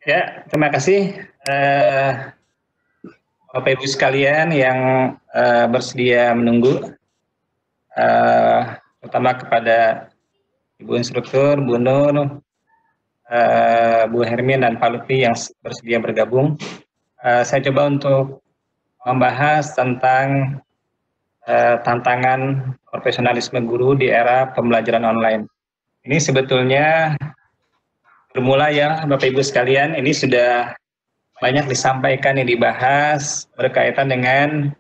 Ya, terima kasih Bapak Ibu sekalian yang bersedia menunggu, terutama kepada Ibu Instruktur, Bu Nur, Bu Hermin dan Pak Lutfi yang bersedia bergabung. Saya coba untuk membahas tentang tantangan profesionalisme guru di era pembelajaran online. Ini sebetulnya bermula ya Bapak Ibu sekalian, ini sudah banyak disampaikan yang dibahas berkaitan dengan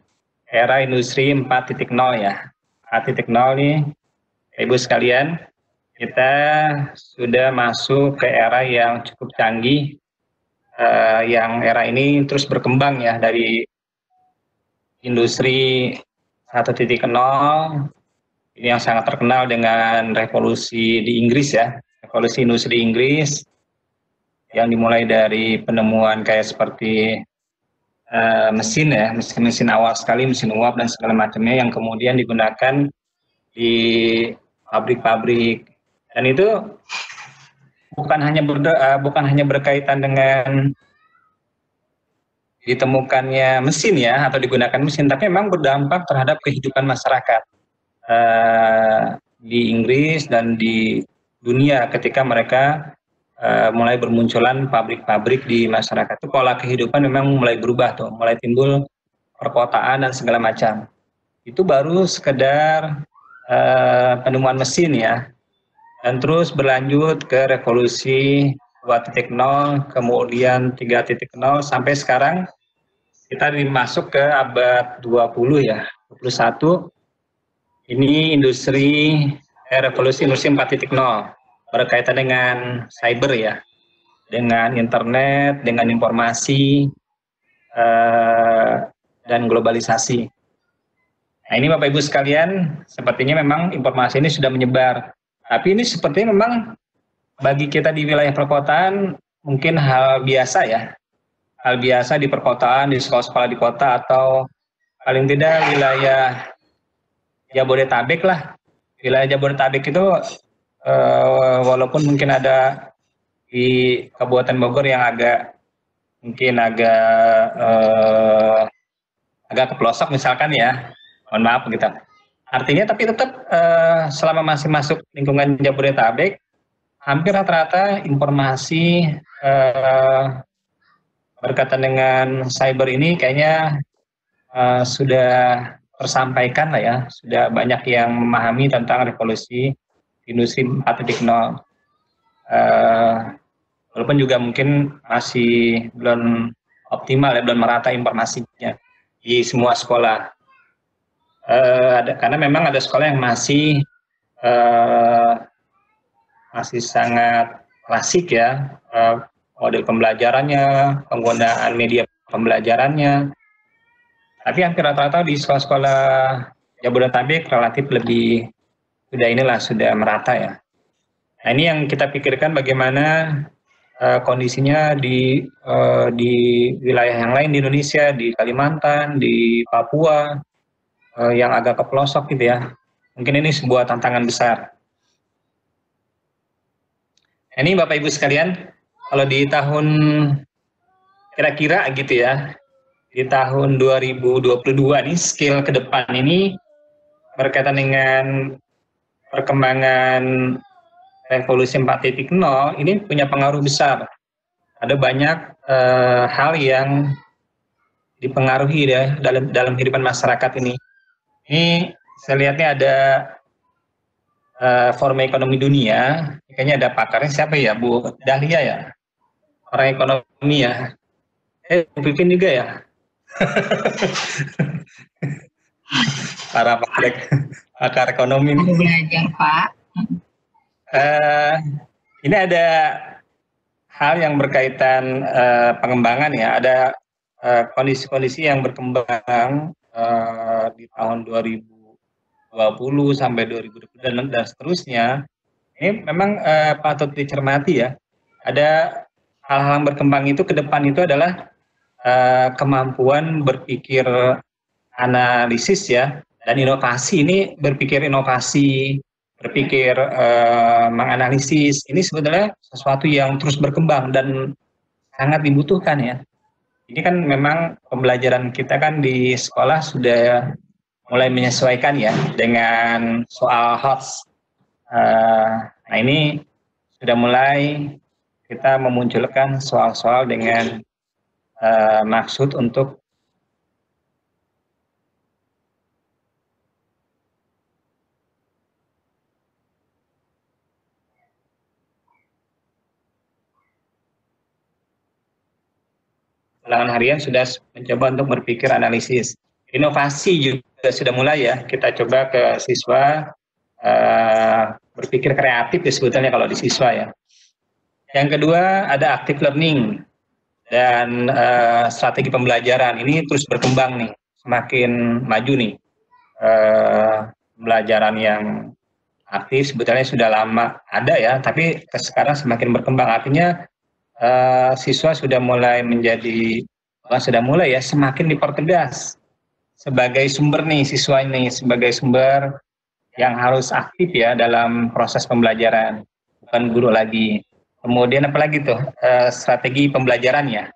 era industri 4.0 ya. 4.0 nih Ibu sekalian, kita sudah masuk ke era yang cukup canggih, yang era ini terus berkembang ya, dari industri 1.0 ini yang sangat terkenal dengan revolusi di Inggris ya, revolusi industri Inggris yang dimulai dari penemuan kayak seperti mesin ya, mesin awal sekali, mesin uap dan segala macamnya yang kemudian digunakan di pabrik-pabrik, dan itu bukan hanya berkaitan dengan ditemukannya mesin ya atau digunakan mesin, tapi memang berdampak terhadap kehidupan masyarakat di Inggris dan di dunia ketika mereka mulai bermunculan pabrik-pabrik di masyarakat. Itu pola kehidupan memang mulai berubah tuh, mulai timbul perkotaan dan segala macam. Itu baru sekedar penemuan mesin ya, dan terus berlanjut ke revolusi 2.0, kemudian 3.0 sampai sekarang kita masuk ke abad 20 ya, 21. Ini revolusi industri 4.0 berkaitan dengan cyber ya, dengan internet, dengan informasi dan globalisasi. Nah ini Bapak Ibu sekalian, sepertinya memang informasi ini sudah menyebar. Tapi ini sepertinya memang bagi kita di wilayah perkotaan mungkin hal biasa ya. Hal biasa di perkotaan, di sekolah-sekolah di kota, atau paling tidak wilayah Jabodetabek lah. Wilayah Jabodetabek itu walaupun mungkin ada di Kabupaten Bogor yang agak ke pelosok misalkan ya, mohon maaf gitu. Artinya tapi tetap selama masih masuk lingkungan Jabodetabek, hampir rata-rata informasi berkaitan dengan cyber ini kayaknya sudah tersampaikan lah ya, sudah banyak yang memahami tentang revolusi industri 4.0. Walaupun juga mungkin masih belum optimal ya, belum merata informasinya di semua sekolah. Karena memang ada sekolah yang masih sangat klasik ya, model pembelajarannya, penggunaan media pembelajarannya. Tapi hampir rata-rata di sekolah-sekolah Jabodetabek relatif sudah merata ya. Nah ini yang kita pikirkan bagaimana kondisinya di wilayah yang lain di Indonesia, di Kalimantan, di Papua, yang agak ke pelosok gitu ya. Mungkin ini sebuah tantangan besar. Ini Bapak Ibu sekalian, kalau di tahun kira-kira gitu ya, di tahun 2022 nih, skill ke depan ini berkaitan dengan perkembangan revolusi 4.0 ini punya pengaruh besar. Ada banyak hal yang dipengaruhi ya dalam kehidupan masyarakat ini. Ini saya lihatnya ada Forum Ekonomi Dunia, kayaknya ada pakarnya siapa ya, Bu Dahlia ya, orang ekonomi ya, Bu Pipin juga ya. Para pakar ekonomi ini. Belajar Pak. Ini ada hal yang berkaitan pengembangan ya, ada kondisi-kondisi yang berkembang di tahun 2020 sampai 2020 dan seterusnya. Ini memang patut dicermati ya. Ada hal-hal yang berkembang itu ke depan itu adalah kemampuan berpikir analisis ya, dan inovasi. Ini berpikir inovasi berpikir, menganalisis. Ini sebetulnya sesuatu yang terus berkembang dan sangat dibutuhkan ya. Ini kan memang pembelajaran kita kan di sekolah sudah mulai menyesuaikan ya dengan soal HOTS. Nah ini sudah mulai kita memunculkan soal-soal dengan maksud untuk ulangan harian sudah mencoba untuk berpikir analisis. Inovasi juga sudah mulai ya, kita coba ke siswa berpikir kreatif ya sebetulnya kalau di siswa ya. Yang kedua ada active learning dan strategi pembelajaran. Ini terus berkembang nih, semakin maju nih. Pembelajaran yang aktif sebetulnya sudah lama ada ya, tapi sekarang semakin berkembang. Artinya siswa sudah mulai semakin dipertegas sebagai sumber nih, siswa ini sebagai sumber yang harus aktif ya dalam proses pembelajaran, bukan guru lagi. Kemudian apalagi tuh strategi pembelajaran ya.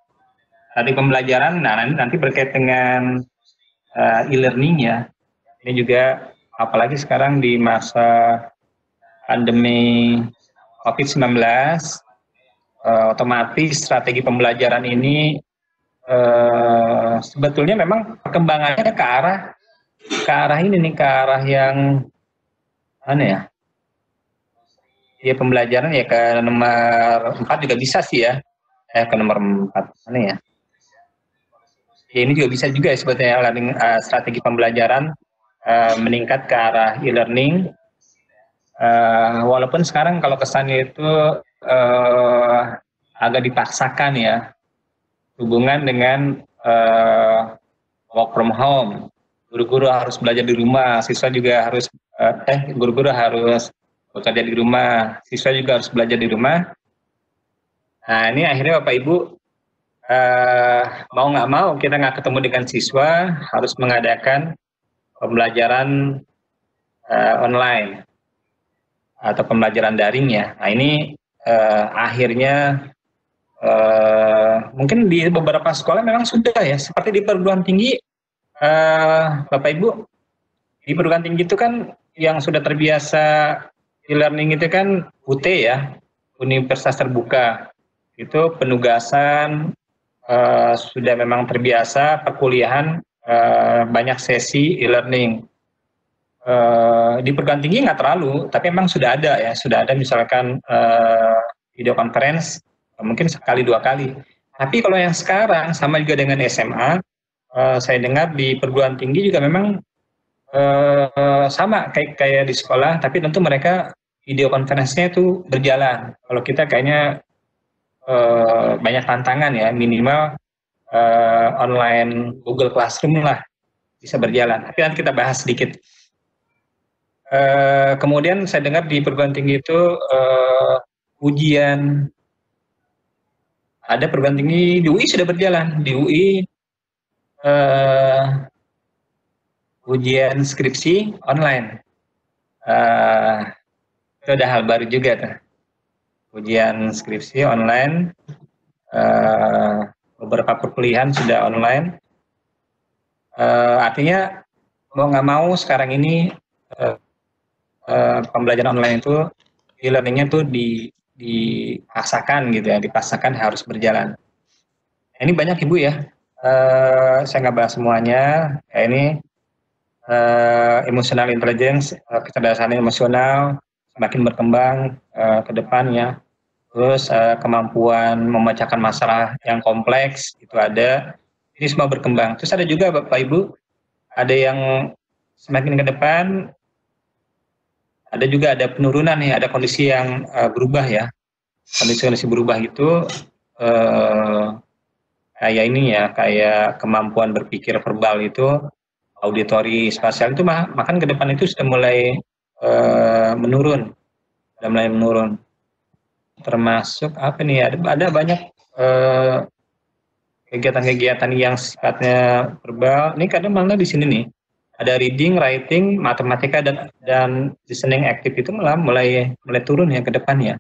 Strategi pembelajaran, nah nanti berkait dengan e-learning ya. Ini juga apalagi sekarang di masa pandemi COVID-19, otomatis strategi pembelajaran ini sebetulnya memang perkembangannya ke arah ini nih, ke arah yang mana ya? Ya pembelajaran ya ke nomor 4 juga bisa sih ya. Ke nomor 4 mana ya? Ya ini juga bisa juga ya sebetulnya learning, strategi pembelajaran meningkat ke arah e-learning. Walaupun sekarang kalau kesannya itu agak dipaksakan ya, hubungan dengan work from home. Guru-guru harus belajar di rumah, siswa juga harus guru-guru harus bekerja di rumah, siswa juga harus belajar di rumah. Nah ini akhirnya Bapak Ibu mau nggak mau kita nggak ketemu dengan siswa, harus mengadakan pembelajaran online atau pembelajaran daring ya. Nah ini akhirnya mungkin di beberapa sekolah memang sudah ya, seperti di perguruan tinggi, Bapak Ibu, di perguruan tinggi itu kan yang sudah terbiasa e-learning itu kan UT ya, Universitas Terbuka. Itu penugasan sudah memang terbiasa, perkuliahan banyak sesi e-learning. Di perguruan tinggi nggak terlalu, tapi memang sudah ada misalkan video conference mungkin sekali 2 kali. Tapi kalau yang sekarang sama juga dengan SMA, saya dengar di perguruan tinggi juga memang sama kayak di sekolah, tapi tentu mereka video conference-nya itu berjalan. Kalau kita kayaknya banyak tantangan ya, minimal online Google Classroom lah bisa berjalan. Tapi nanti kita bahas sedikit. Kemudian saya dengar di perguruan tinggi itu ujian, ada perguruan tinggi di UI sudah berjalan, di UI ujian skripsi online. Itu ada hal baru juga tuh. Ujian skripsi online, beberapa perkuliahan sudah online. Artinya mau nggak mau sekarang ini pembelajaran online itu e-learningnya tuh dipaksakan gitu ya, dipaksakan harus berjalan. Ini banyak Ibu ya, saya nggak bahas semuanya. Kayak ini emotional intelligence, kecerdasan emosional semakin berkembang ke depannya. Terus kemampuan memecahkan masalah yang kompleks itu ada. Ini semua berkembang. Terus ada juga Bapak Ibu, ada yang semakin ke depan, ada juga ada penurunan nih, ada kondisi yang berubah ya. Kondisi-kondisi berubah itu kayak ini ya, kayak kemampuan berpikir verbal itu, auditori spasial itu makan ke depan itu sudah mulai menurun. Sudah mulai menurun. Termasuk apa nih, ada banyak kegiatan-kegiatan yang sifatnya verbal. Ini kadang malah di sini nih, ada reading, writing, matematika dan listening active itu malah mulai turun ya ke depan ya.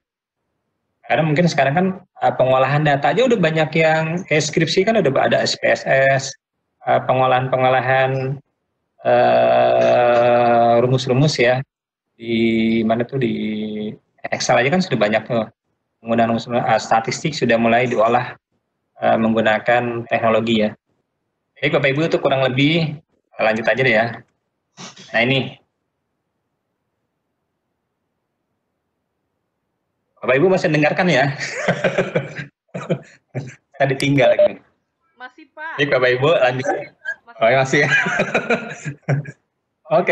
Karena mungkin sekarang kan pengolahan data aja udah banyak yang kayak skripsi kan udah ada SPSS, pengolahan rumus-rumus ya di mana tuh di Excel aja kan sudah banyak tuh penggunaan rumus, statistik sudah mulai diolah menggunakan teknologi ya. Jadi Bapak Ibu itu kurang lebih lanjut aja deh ya. Nah ini Bapak Ibu masih mendengarkan ya? Saya ditinggal lagi. Masih Pak. Jadi Bapak Ibu lanjut. Masih. Oh masih ya. Oke.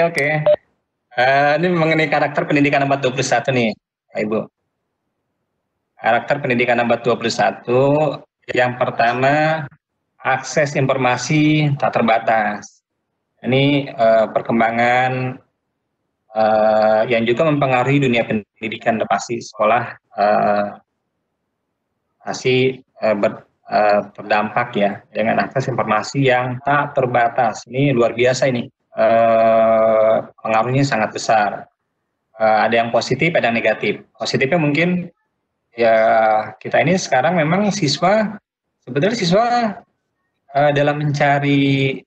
Ini mengenai karakter pendidikan abad 21 nih, Pak Ibu. Karakter pendidikan abad 21, yang pertama, akses informasi tak terbatas. Ini perkembangan yang juga mempengaruhi dunia pendidikan, pasti sekolah pasti terdampak ya dengan akses informasi yang tak terbatas. Ini luar biasa ini. Pengaruhnya sangat besar. Ada yang positif, ada yang negatif. Positifnya mungkin ya kita ini sekarang memang sebetulnya siswa dalam mencari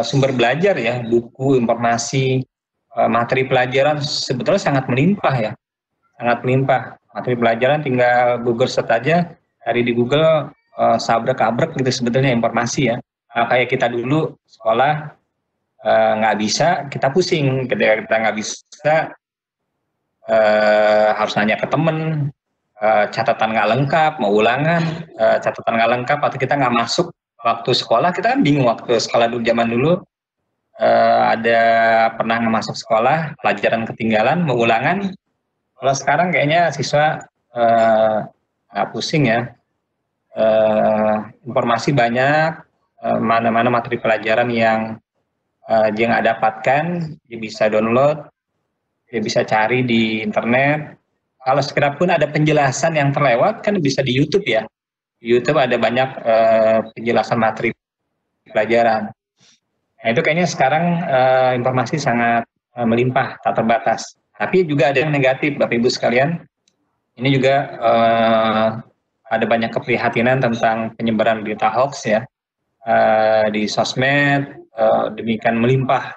sumber belajar ya, buku, informasi, materi pelajaran sebetulnya sangat melimpah ya, sangat melimpah. Materi pelajaran tinggal Google search aja, cari di Google sabrek-abrek gitu sebetulnya informasi ya. Kayak kita dulu sekolah nggak bisa, kita pusing. Ketika kita nggak bisa, harus nanya ke temen, catatan nggak lengkap, mau ulangan, catatan nggak lengkap, atau kita nggak masuk waktu sekolah. Kita kan bingung waktu sekolah dulu, zaman dulu ada pernah nggak masuk sekolah, pelajaran ketinggalan, mau ulangan. Kalau sekarang kayaknya siswa nggak pusing ya, informasi banyak, mana-mana materi pelajaran yang dia nggak dapatkan, dia bisa download, dia bisa cari di internet. Kalau sekiranya pun ada penjelasan yang terlewat, kan bisa di YouTube ya. Di YouTube ada banyak penjelasan materi pelajaran. Nah itu kayaknya sekarang informasi sangat melimpah, tak terbatas. Tapi juga ada yang negatif, Bapak Ibu sekalian. Ini juga ada banyak keprihatinan tentang penyebaran berita hoax ya di sosmed, demikian melimpah.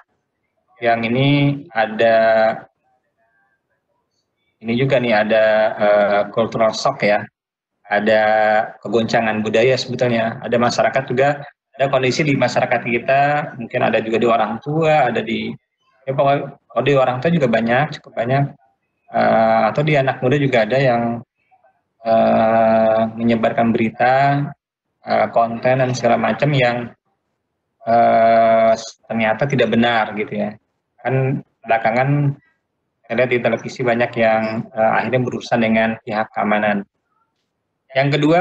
Yang ini ada juga nih, ada cultural shock ya, ada kegoncangan budaya sebetulnya. Ada masyarakat juga, ada kondisi di masyarakat kita, mungkin ada juga di orang tua, ada di pokoknya di orang tua juga banyak, cukup banyak, atau di anak muda juga ada yang menyebarkan berita, konten dan segala macam yang ternyata tidak benar gitu ya. Kan belakangan saya lihat di televisi banyak yang akhirnya berurusan dengan pihak keamanan. Yang kedua,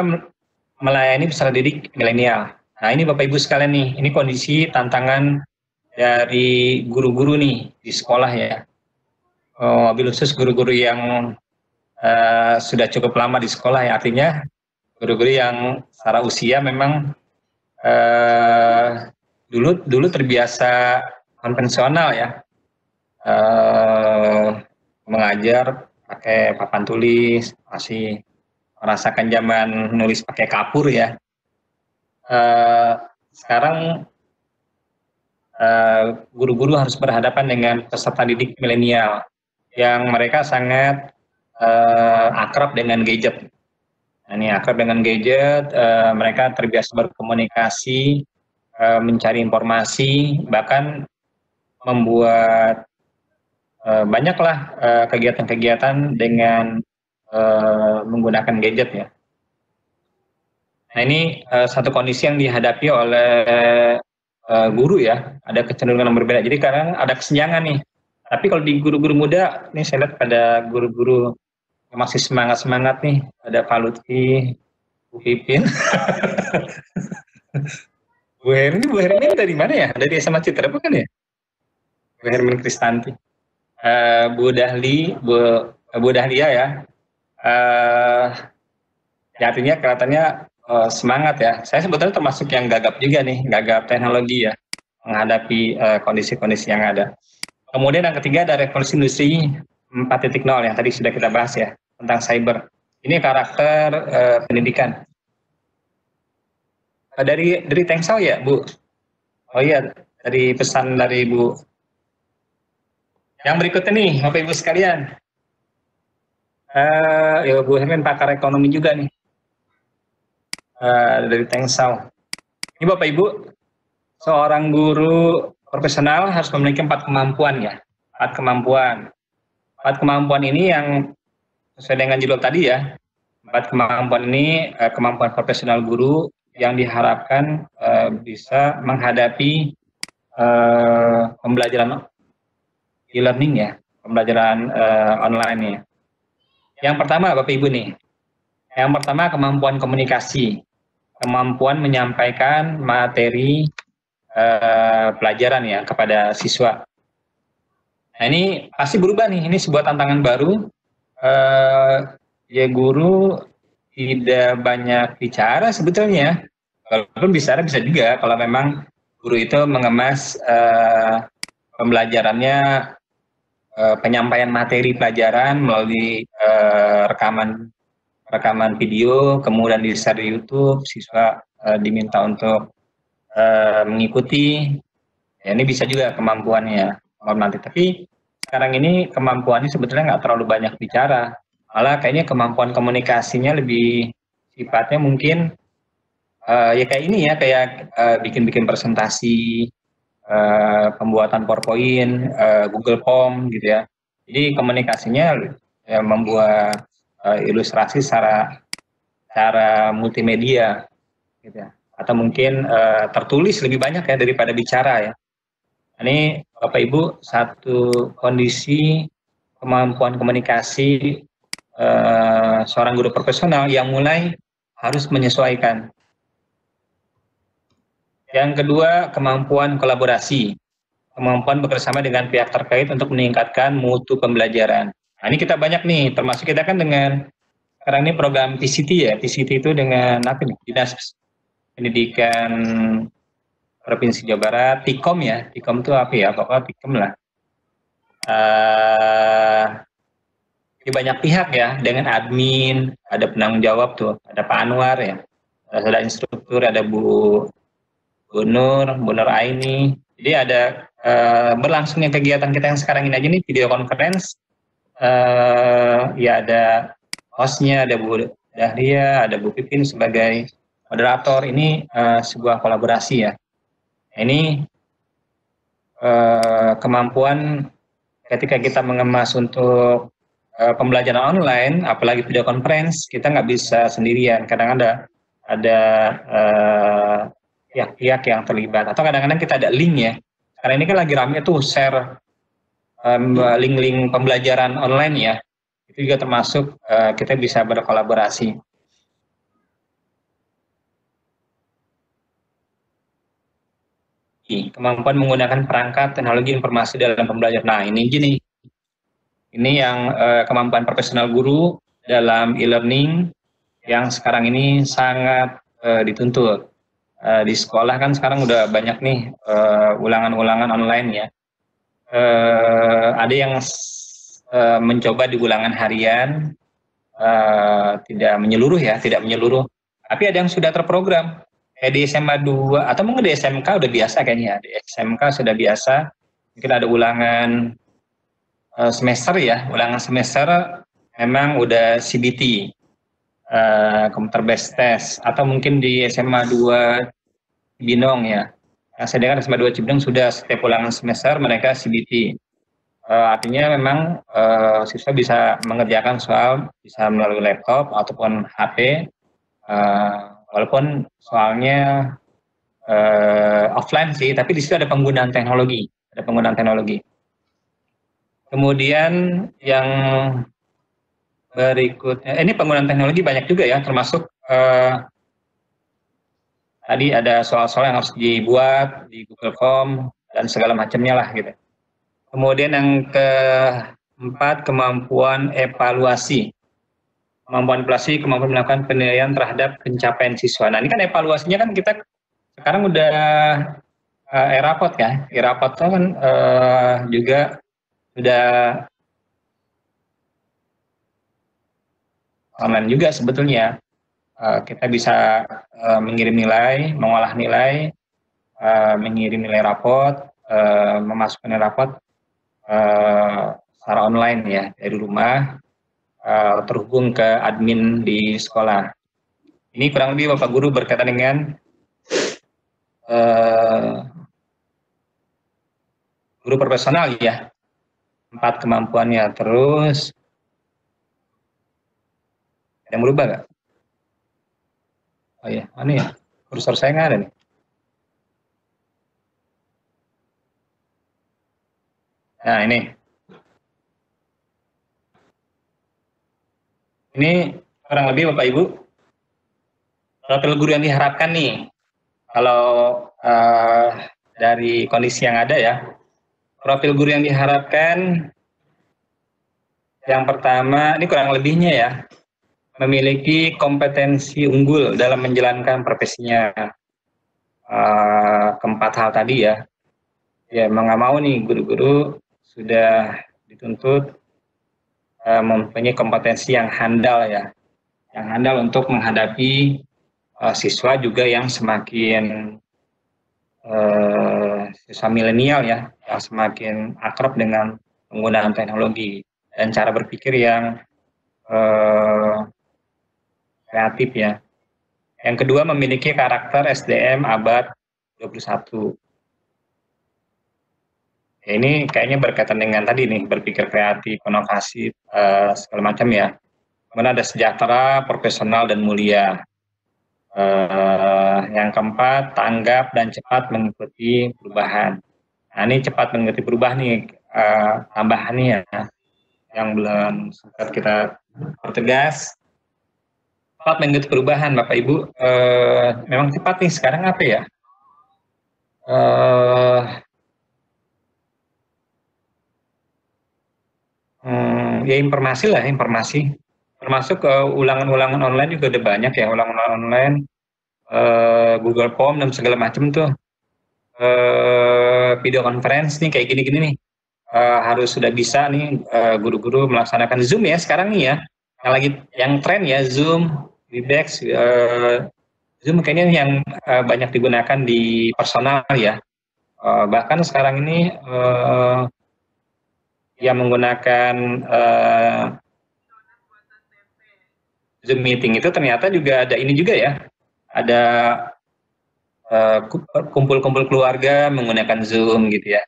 melayani peserta didik milenial. Nah ini Bapak Ibu sekalian nih, ini kondisi tantangan dari guru-guru nih di sekolah ya. Wabil khusus guru-guru yang sudah cukup lama di sekolah ya, artinya guru-guru yang secara usia memang dulu terbiasa konvensional ya, mengajar pakai papan tulis, masih merasakan zaman nulis pakai kapur ya. Sekarang guru-guru harus berhadapan dengan peserta didik milenial yang mereka sangat akrab dengan gadget. Nah, ini akrab dengan gadget, mereka terbiasa berkomunikasi, mencari informasi, bahkan membuat banyaklah kegiatan-kegiatan dengan menggunakan gadget ya. Nah ini satu kondisi yang dihadapi oleh guru ya, ada kecenderungan yang berbeda. Jadi kadang ada kesenjangan nih. Tapi kalau di guru-guru muda, nih saya lihat pada guru-guru yang masih semangat-semangat nih, ada Pak Lutfi, Bu Pipin, Bu Hermin dari mana ya? Dari SMA Citra bukan ya? Bu Hermin Kristanti, Bu Dahlia ya. Ya artinya kelihatannya semangat ya. Saya sebetulnya termasuk yang gagap juga nih, gagap teknologi ya, menghadapi kondisi-kondisi yang ada. Kemudian yang ketiga ada revolusi industri 4.0 yang tadi sudah kita bahas ya, tentang cyber. Ini karakter pendidikan. Dari Tengsau ya, Bu? Oh iya, dari pesan dari Bu. Yang berikutnya nih, Bapak Ibu sekalian. Ya Bu Hermin pakar ekonomi juga nih. Dari Tengsau. Ini Bapak Ibu, seorang guru profesional harus memiliki 4 kemampuan ya. 4 kemampuan. 4 kemampuan ini yang sesuai dengan judul tadi ya. 4 kemampuan ini kemampuan profesional guru yang diharapkan bisa menghadapi pembelajaran e-learning ya, pembelajaran online ya. Yang pertama Bapak Ibu nih, yang pertama kemampuan komunikasi, kemampuan menyampaikan materi pelajaran ya kepada siswa. Nah ini pasti berubah nih, ini sebuah tantangan baru. Ya guru tidak banyak bicara sebetulnya, walaupun bicara bisa juga kalau memang guru itu mengemas pembelajarannya, penyampaian materi pelajaran melalui rekaman video, kemudian di-share di YouTube, siswa diminta untuk mengikuti. Ya, ini bisa juga kemampuannya nanti. Tapi sekarang ini kemampuannya sebetulnya nggak terlalu banyak bicara, malah kayaknya kemampuan komunikasinya lebih sifatnya mungkin ya kayak ini ya, kayak bikin-bikin presentasi, pembuatan PowerPoint, Google Form gitu ya. Jadi komunikasinya ya, membuat ilustrasi secara multimedia gitu ya. Atau mungkin tertulis lebih banyak ya daripada bicara ya. Ini Bapak Ibu satu kondisi kemampuan komunikasi seorang guru profesional yang mulai harus menyesuaikan. Yang kedua, kemampuan kolaborasi, kemampuan bekerjasama dengan pihak terkait untuk meningkatkan mutu pembelajaran. Nah, ini kita banyak nih, termasuk kita kan dengan sekarang ini program PCT ya, PCT itu dengan apa nih, Dinas Pendidikan Provinsi Jawa Barat, Tikom ya, Tikom itu apa ya, pokoknya Tikom lah. Di banyak pihak ya, dengan admin, ada penanggung jawab tuh, ada Pak Anwar ya, ada instruktur, ada Bu Nur Aini. Jadi ada berlangsungnya kegiatan kita yang sekarang ini aja nih, video conference. Ya ada hostnya, ada Bu Dahlia, ada Bu Pipin sebagai moderator. Ini sebuah kolaborasi ya. Ini kemampuan ketika kita mengemas untuk pembelajaran online, apalagi video conference, kita nggak bisa sendirian. Kadang ada pihak-pihak yang terlibat, atau kadang-kadang kita ada link ya. Karena ini kan lagi rame tuh share link-link pembelajaran online ya. Itu juga termasuk kita bisa berkolaborasi. Kemampuan menggunakan perangkat teknologi informasi dalam pembelajaran. Nah ini gini, ini yang kemampuan profesional guru dalam e-learning yang sekarang ini sangat dituntut. Di sekolah kan sekarang udah banyak nih ulangan-ulangan online ya. Ada yang mencoba di ulangan harian, tidak menyeluruh ya, tidak menyeluruh. Tapi ada yang sudah terprogram. Kayak di SMA 2 atau mungkin di SMK udah biasa kayaknya. Di SMK sudah biasa. Mungkin ada ulangan semester ya, ulangan semester memang udah CBT, computer based test, atau mungkin di SMA 2 Cibinong ya. Yang saya dengar SMA 2 Cibinong sudah setiap ulangan semester mereka CBT. Artinya memang siswa bisa mengerjakan soal bisa melalui laptop ataupun HP, walaupun soalnya offline sih, tapi di situ ada penggunaan teknologi, Kemudian yang berikutnya, ini penggunaan teknologi banyak juga ya, termasuk tadi ada soal-soal yang harus dibuat di Google Form dan segala macamnya lah gitu. Kemudian yang keempat, kemampuan evaluasi. kemampuan evaluasi, kemampuan melakukan penilaian terhadap pencapaian siswa. Nah, ini kan evaluasinya kan kita sekarang udah e-rapot kan. E-rapot itu kan juga sudah online juga sebetulnya. Kita bisa mengirim nilai, mengolah nilai, mengirim nilai rapot, memasukkan nilai rapot secara online ya dari rumah, terhubung ke admin di sekolah. Ini kurang lebih Bapak Guru berkaitan dengan guru profesional ya, 4 kemampuannya. Terus ada yang berubah nggak? Oh iya, ini ya, kursor saya nggak ada nih. Nah ini kurang lebih Bapak Ibu profil guru yang diharapkan nih. Kalau dari kondisi yang ada ya, profil guru yang diharapkan yang pertama, ini kurang lebihnya ya, memiliki kompetensi unggul dalam menjalankan profesinya. Keempat hal tadi ya, mau nggak mau nih guru-guru sudah dituntut mempunyai kompetensi yang handal ya, yang handal untuk menghadapi siswa juga yang semakin siswa milenial ya, yang semakin akrab dengan penggunaan teknologi dan cara berpikir yang kreatif ya. Yang kedua, memiliki karakter SDM abad 21. Ya, ini kayaknya berkaitan dengan tadi nih, berpikir kreatif, inovasi, segala macam ya. Kemudian ada sejahtera, profesional, dan mulia. Yang keempat, tanggap dan cepat mengikuti perubahan. Nah, ini cepat mengikuti perubahan nih, tambahannya ya, yang belum sempat kita pertegas. Cepat mengikuti perubahan, Bapak Ibu. Memang cepat nih sekarang apa ya? Ya informasi lah, informasi. Termasuk ulangan-ulangan online juga udah banyak ya, ulangan online, Google Form dan segala macam tuh. Video conference nih kayak gini-gini nih. Harus sudah bisa nih guru-guru melaksanakan Zoom ya sekarang nih ya. Yang tren ya Zoom, Webex, Zoom kayaknya yang banyak digunakan di personal ya. Bahkan sekarang ini yang menggunakan Zoom meeting itu ternyata juga ada ini juga ya. Ada kumpul-kumpul keluarga menggunakan Zoom gitu ya.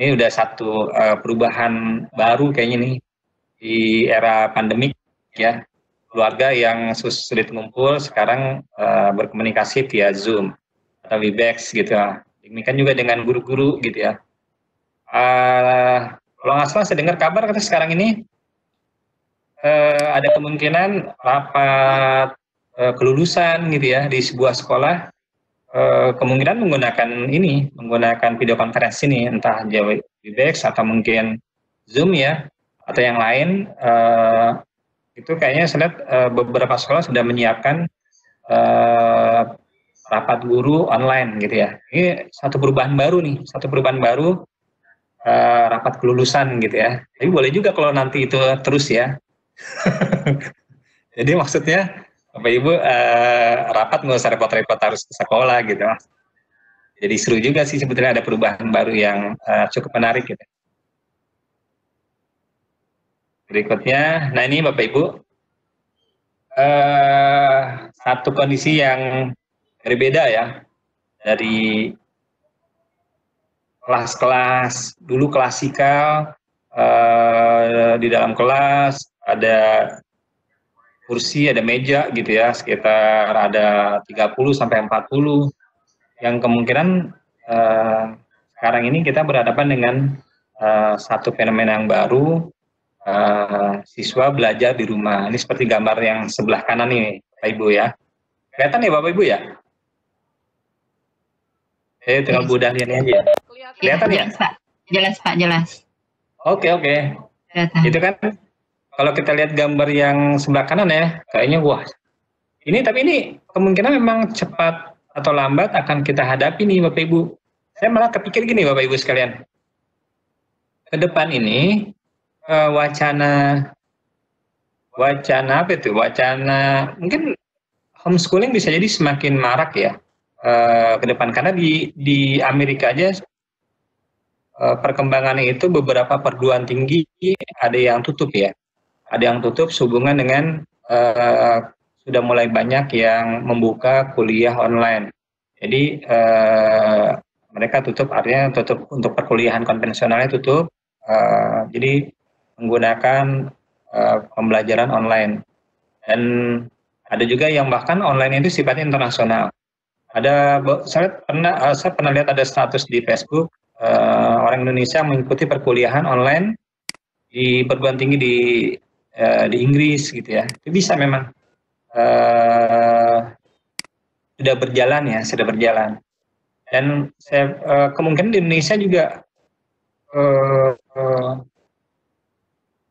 Ini udah satu perubahan baru kayaknya nih di era pandemik ya. Keluarga yang sulit ngumpul sekarang berkomunikasi via Zoom atau Webex gitu ya. Demikian juga dengan guru-guru gitu ya. Kalau nggak salah saya dengar kabar kata sekarang ini ada kemungkinan rapat kelulusan gitu ya di sebuah sekolah kemungkinan menggunakan video konferensi ini, entah Webex atau mungkin Zoom ya, atau yang lain. Itu kayaknya saya lihat beberapa sekolah sudah menyiapkan rapat guru online gitu ya. Ini satu perubahan baru nih, rapat kelulusan gitu ya. Tapi boleh juga kalau nanti itu terus ya. Jadi maksudnya Bapak Ibu rapat nggak usah repot-repot harus ke sekolah gitu. Jadi seru juga sih sebetulnya ada perubahan baru yang cukup menarik gitu. Berikutnya, nah ini Bapak Ibu satu kondisi yang berbeda ya dari kelas-kelas dulu klasikal, di dalam kelas ada kursi, ada meja gitu ya, sekitar ada 30 sampai 40 yang kemungkinan sekarang ini kita berhadapan dengan satu fenomena yang baru, siswa belajar di rumah. Ini seperti gambar yang sebelah kanan nih Bapak Ibu ya. Kelihatan ya Bapak Ibu ya? Tinggal Bu Dahlia aja. Kelihatan ya? Jelas Pak, jelas. Oke. Itu kan kalau kita lihat gambar yang sebelah kanan ya, kayaknya wah, tapi ini kemungkinan memang cepat atau lambat akan kita hadapi nih Bapak Ibu. Saya malah kepikir gini Bapak Ibu sekalian, ke depan ini wacana apa itu? Wacana mungkin homeschooling bisa jadi semakin marak ya ke depan, karena di Amerika aja perkembangannya itu beberapa perguruan tinggi ada yang tutup ya, ada yang tutup sehubungan dengan sudah mulai banyak yang membuka kuliah online. Jadi mereka tutup, artinya tutup untuk perkuliahan konvensionalnya tutup, jadi menggunakan pembelajaran online. Dan ada juga yang bahkan online itu sifatnya internasional. Saya pernah lihat ada status di Facebook, orang Indonesia mengikuti perkuliahan online di perguruan tinggi di Inggris gitu ya. Itu bisa memang sudah berjalan. Dan kemungkinan di Indonesia juga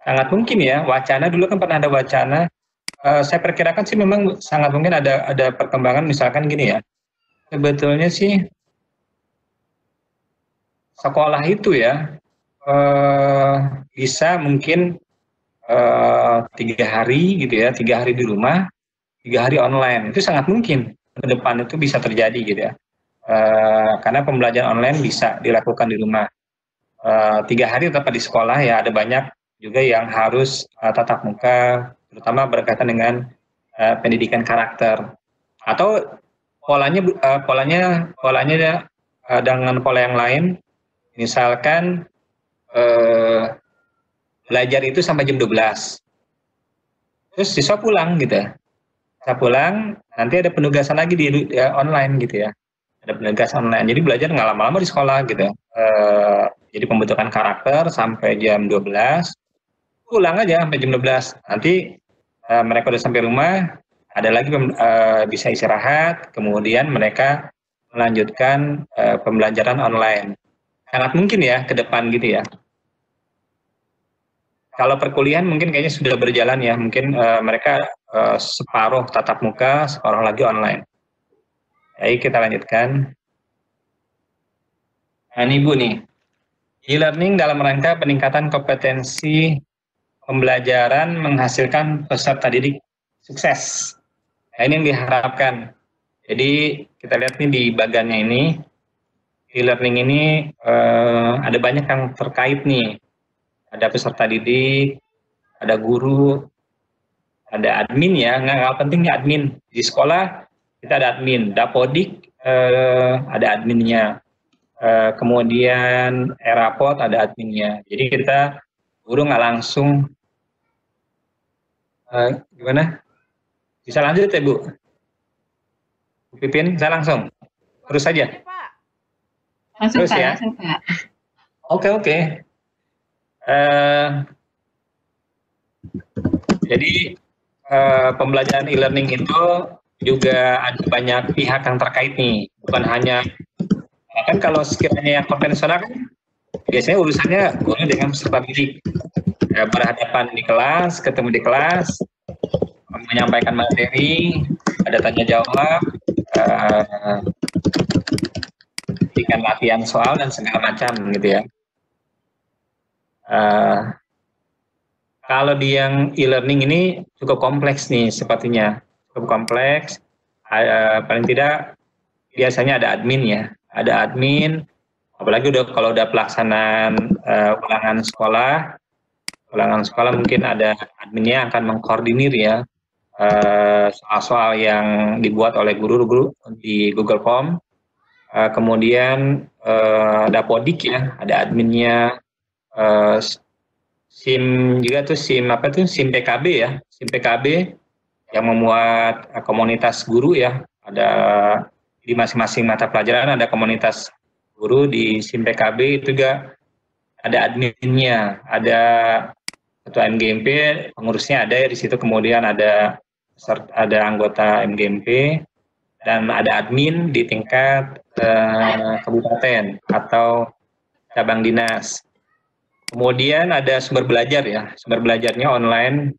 sangat mungkin ya, wacana dulu kan pernah ada wacana. Saya perkirakan sih memang sangat mungkin ada perkembangan, misalkan gini ya. Sebetulnya sih sekolah itu ya bisa mungkin 3 hari gitu ya, 3 hari di rumah, 3 hari online. Itu sangat mungkin ke depan itu bisa terjadi gitu ya. Karena pembelajaran online bisa dilakukan di rumah. 3 hari tetap di sekolah ya, ada banyak juga yang harus tatap muka, terutama berkaitan dengan pendidikan karakter. Atau polanya dengan pola yang lain, misalkan belajar itu sampai jam 12, terus siswa pulang gitu. Siswa pulang, nanti ada penugasan lagi di online gitu ya. Ada penugasan online, jadi belajar nggak lama-lama di sekolah gitu. Jadi pembentukan karakter sampai jam 12, pulang aja sampai jam 12. Nanti mereka udah sampai rumah, ada lagi bisa istirahat, kemudian mereka melanjutkan pembelajaran online. Sangat mungkin ya ke depan gitu ya. Kalau perkuliahan mungkin kayaknya sudah berjalan ya, mungkin mereka separuh tatap muka, separuh lagi online. Baik, kita lanjutkan. Nah, ini Bu nih, e-learning dalam rangka peningkatan kompetensi pembelajaran menghasilkan peserta didik sukses. Nah, ini yang diharapkan. Jadi kita lihat nih di bagannya ini, e-learning ini ada banyak yang terkait nih. Ada peserta didik, ada guru, ada admin ya, nggak pentingnya admin. Di sekolah kita ada admin, Dapodik ada adminnya, kemudian Erapot ada adminnya. Jadi kita guru nggak langsung gimana? Bisa lanjut ya Bu? Bu Pipin, saya langsung. Terus saja. Langsung terus Pak, ya. Langsung Pak. Oke. Jadi pembelajaran e-learning itu juga ada banyak pihak yang terkait nih, bukan hanya kan kalau sekiranya yang konvensional kan biasanya urusannya guru dengan peserta didik, berhadapan di kelas, ketemu di kelas, menyampaikan materi, ada tanya jawab, berikan latihan soal dan segala macam gitu ya. Kalau di yang e-learning ini cukup kompleks nih sepertinya, cukup kompleks. Paling tidak biasanya ada admin ya, ada admin. Apalagi kalau udah pelaksanaan ulangan sekolah mungkin ada adminnya yang akan mengkoordinir ya soal-soal yang dibuat oleh guru-guru di Google Form. Kemudian Dapodik ya, ada adminnya. SIM juga tuh SIM PKB ya, SIM PKB yang memuat komunitas guru ya, ada di masing-masing mata pelajaran ada komunitas guru di SIM PKB, itu juga ada adminnya, ada ketua MGMP, pengurusnya ada di situ, kemudian ada anggota MGMP dan ada admin di tingkat kabupaten atau cabang dinas. Kemudian ada sumber belajar ya, sumber belajarnya online.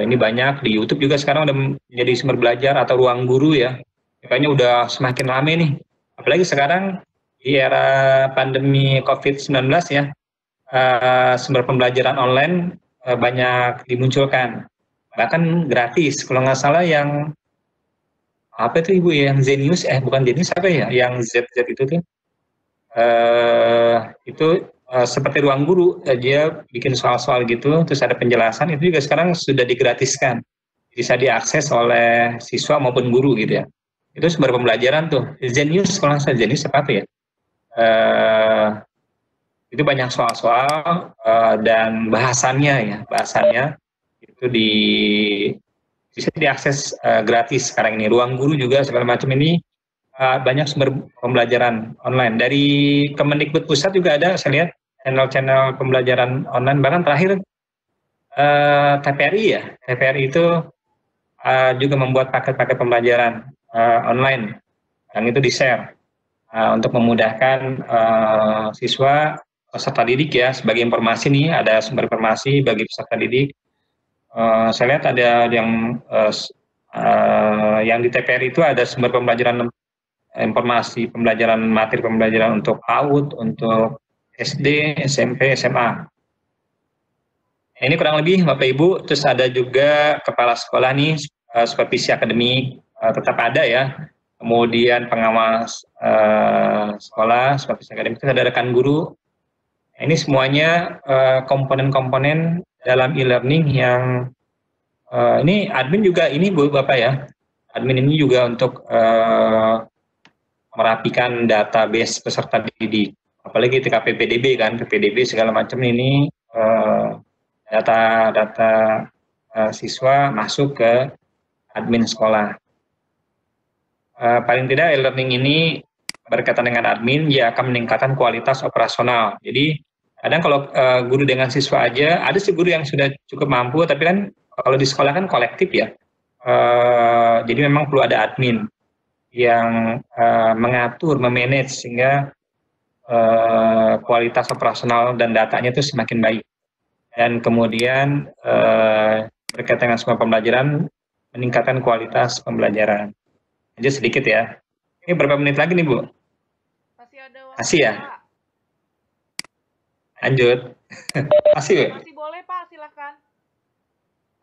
Ini banyak di YouTube juga sekarang udah menjadi sumber belajar atau ruang guru ya. Kayaknya udah semakin rame nih. Apalagi sekarang di era pandemi COVID-19 ya, sumber pembelajaran online banyak dimunculkan. Bahkan gratis. Kalau nggak salah yang apa itu Ibu ya, yang Zenius, bukan Zenius apa ya, yang ZZ itu tuh, itu seperti ruang guru, dia bikin soal-soal gitu, terus ada penjelasan, itu juga sekarang sudah digratiskan, bisa diakses oleh siswa maupun guru gitu ya. Itu sumber pembelajaran tuh, Zenius kalau nggak salah, Zenius apa ya, itu banyak soal-soal dan bahasannya itu bisa diakses gratis sekarang ini. Ruang guru juga segala macam ini banyak sumber pembelajaran online. Dari Kemendikbud pusat juga ada, saya lihat channel-channel pembelajaran online. Bahkan terakhir TPRI ya, TPRI itu juga membuat paket-paket pembelajaran online, yang itu di-share untuk memudahkan siswa peserta didik ya. Sebagai informasi nih, ada sumber informasi bagi peserta didik. Saya lihat ada yang di TPRI itu ada sumber pembelajaran informasi pembelajaran materi pembelajaran untuk PAUD, untuk SD, SMP, SMA. Ini kurang lebih Bapak Ibu. Terus ada juga kepala sekolah nih, supervisi akademik tetap ada ya. Kemudian pengawas sekolah, supervisi akademik, itu ada rekan guru. Ini semuanya komponen-komponen dalam e-learning yang ini admin juga ini Bu Bapak ya. Admin ini juga untuk merapikan database peserta didik, apalagi ketika PPDB kan, PPDB segala macam ini data siswa masuk ke admin sekolah. Paling tidak e-learning ini berkaitan dengan admin, ya akan meningkatkan kualitas operasional. Jadi kadang kalau guru dengan siswa aja, ada sih guru yang sudah cukup mampu, tapi kan kalau di sekolah kan kolektif ya. Jadi memang perlu ada admin yang mengatur, memanage sehingga kualitas operasional dan datanya itu semakin baik. Dan kemudian berkaitan dengan semua pembelajaran, meningkatkan kualitas pembelajaran. Jadi sedikit ya. Ini berapa menit lagi nih Bu? Masih ada waktu. Masih ya? Lanjut. Masih Bu? Masih boleh Pak, silakan.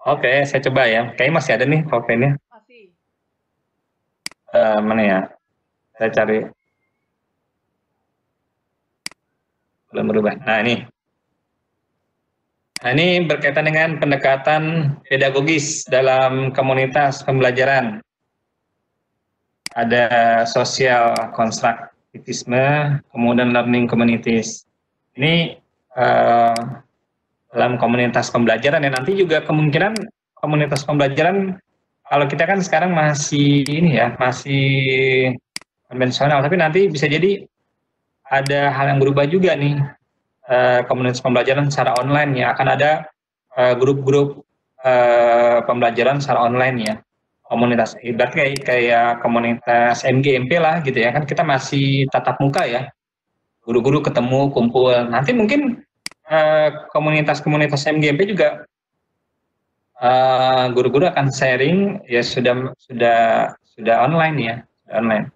Oke, saya coba ya. Kayaknya masih ada nih PowerPoint-nya. Masih. Mana ya? Saya cari. Belum berubah. Nah ini berkaitan dengan pendekatan pedagogis dalam komunitas pembelajaran. Ada social constructivism, kemudian learning communities. Ini dalam komunitas pembelajaran ya, nanti juga kemungkinan komunitas pembelajaran, kalau kita kan sekarang masih ini ya, masih konvensional, tapi nanti bisa jadi ada hal yang berubah juga nih. Komunitas pembelajaran secara online ya, akan ada grup-grup pembelajaran secara online ya, komunitas ibaratnya kayak komunitas MGMP lah gitu ya, kan kita masih tatap muka ya, guru-guru ketemu kumpul. Nanti mungkin komunitas-komunitas MGMP juga guru-guru akan sharing ya, sudah online ya, online.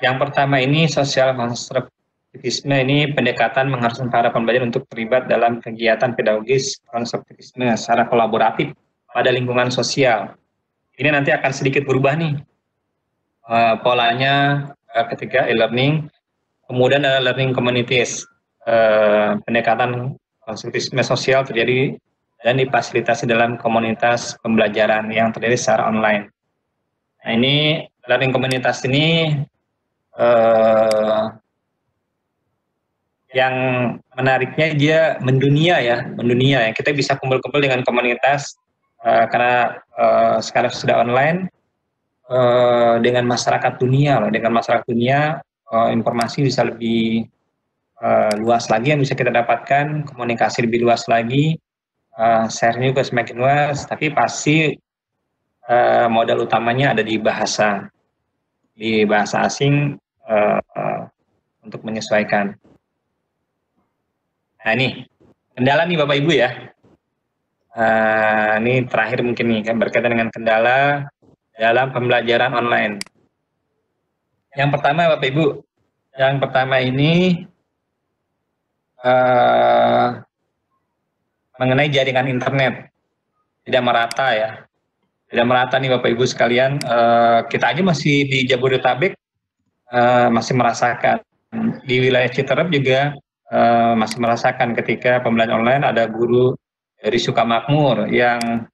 Yang pertama ini social constructivism, ini pendekatan mengharuskan para pembelajar untuk terlibat dalam kegiatan pedagogis konstruktivisme secara kolaboratif pada lingkungan sosial. Ini nanti akan sedikit berubah nih polanya ketika e-learning. Kemudian ada learning communities, pendekatan konstruktivisme sosial terjadi dan difasilitasi dalam komunitas pembelajaran yang terjadi secara online. Nah ini learning komunitas ini yang menariknya dia mendunia ya. Kita bisa kumpul-kumpul dengan komunitas karena sekarang sudah online, dengan masyarakat dunia informasi bisa lebih luas lagi yang bisa kita dapatkan, komunikasi lebih luas lagi, share-nya juga semakin luas, tapi pasti modal utamanya ada di bahasa asing untuk menyesuaikan. Nah ini kendala nih Bapak Ibu ya. Ini terakhir mungkin nih kan berkaitan dengan kendala dalam pembelajaran online. Yang pertama Bapak Ibu, yang pertama ini mengenai jaringan internet tidak merata ya, tidak merata nih Bapak Ibu sekalian. Kita aja masih di Jabodetabek masih merasakan, di wilayah Citerep juga masih merasakan ketika pembelajaran online ada guru dari Sukamakmur yang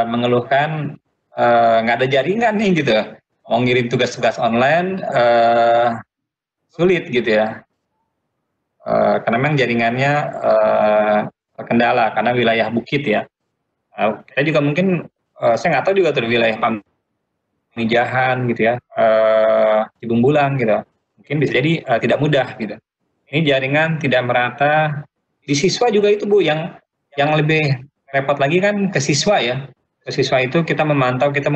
mengeluhkan nggak ada jaringan nih gitu, mau ngirim tugas-tugas online sulit gitu ya, karena memang jaringannya terkendala karena wilayah bukit ya. Kita juga mungkin saya nggak tahu juga tuh wilayah Pamijahan gitu ya, Cibung Bulang gitu, mungkin bisa jadi tidak mudah gitu. Ini jaringan tidak merata. Di siswa juga itu Bu, yang lebih repot lagi kan ke siswa ya. Ke siswa itu kita memantau, kita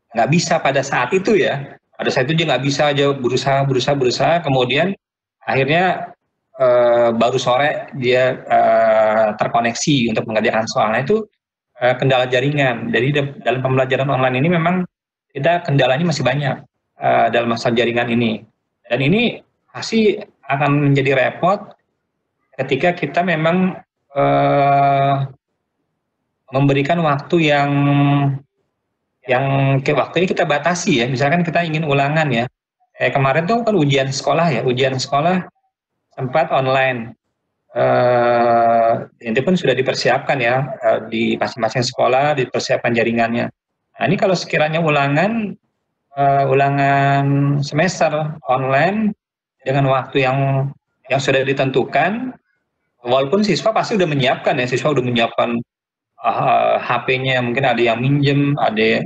nggak bisa pada saat itu ya. Pada saat itu dia nggak bisa aja berusaha, kemudian akhirnya baru sore dia terkoneksi untuk mengerjakan soal. Nah itu kendala jaringan. Jadi dalam pembelajaran online ini memang kita kendalanya masih banyak dalam masalah jaringan ini. Dan ini pasti akan menjadi repot ketika kita memang memberikan waktu yang waktunya kita batasi ya. Misalkan kita ingin ulangan ya. Kemarin tuh kan ujian sekolah ya, ujian sekolah sempat online. Itu pun sudah dipersiapkan ya, di masing-masing sekolah dipersiapkan jaringannya. Nah ini kalau sekiranya ulangan semester online dengan waktu yang sudah ditentukan, walaupun siswa pasti udah menyiapkan ya, siswa udah menyiapkan HP-nya, mungkin ada yang minjem, ada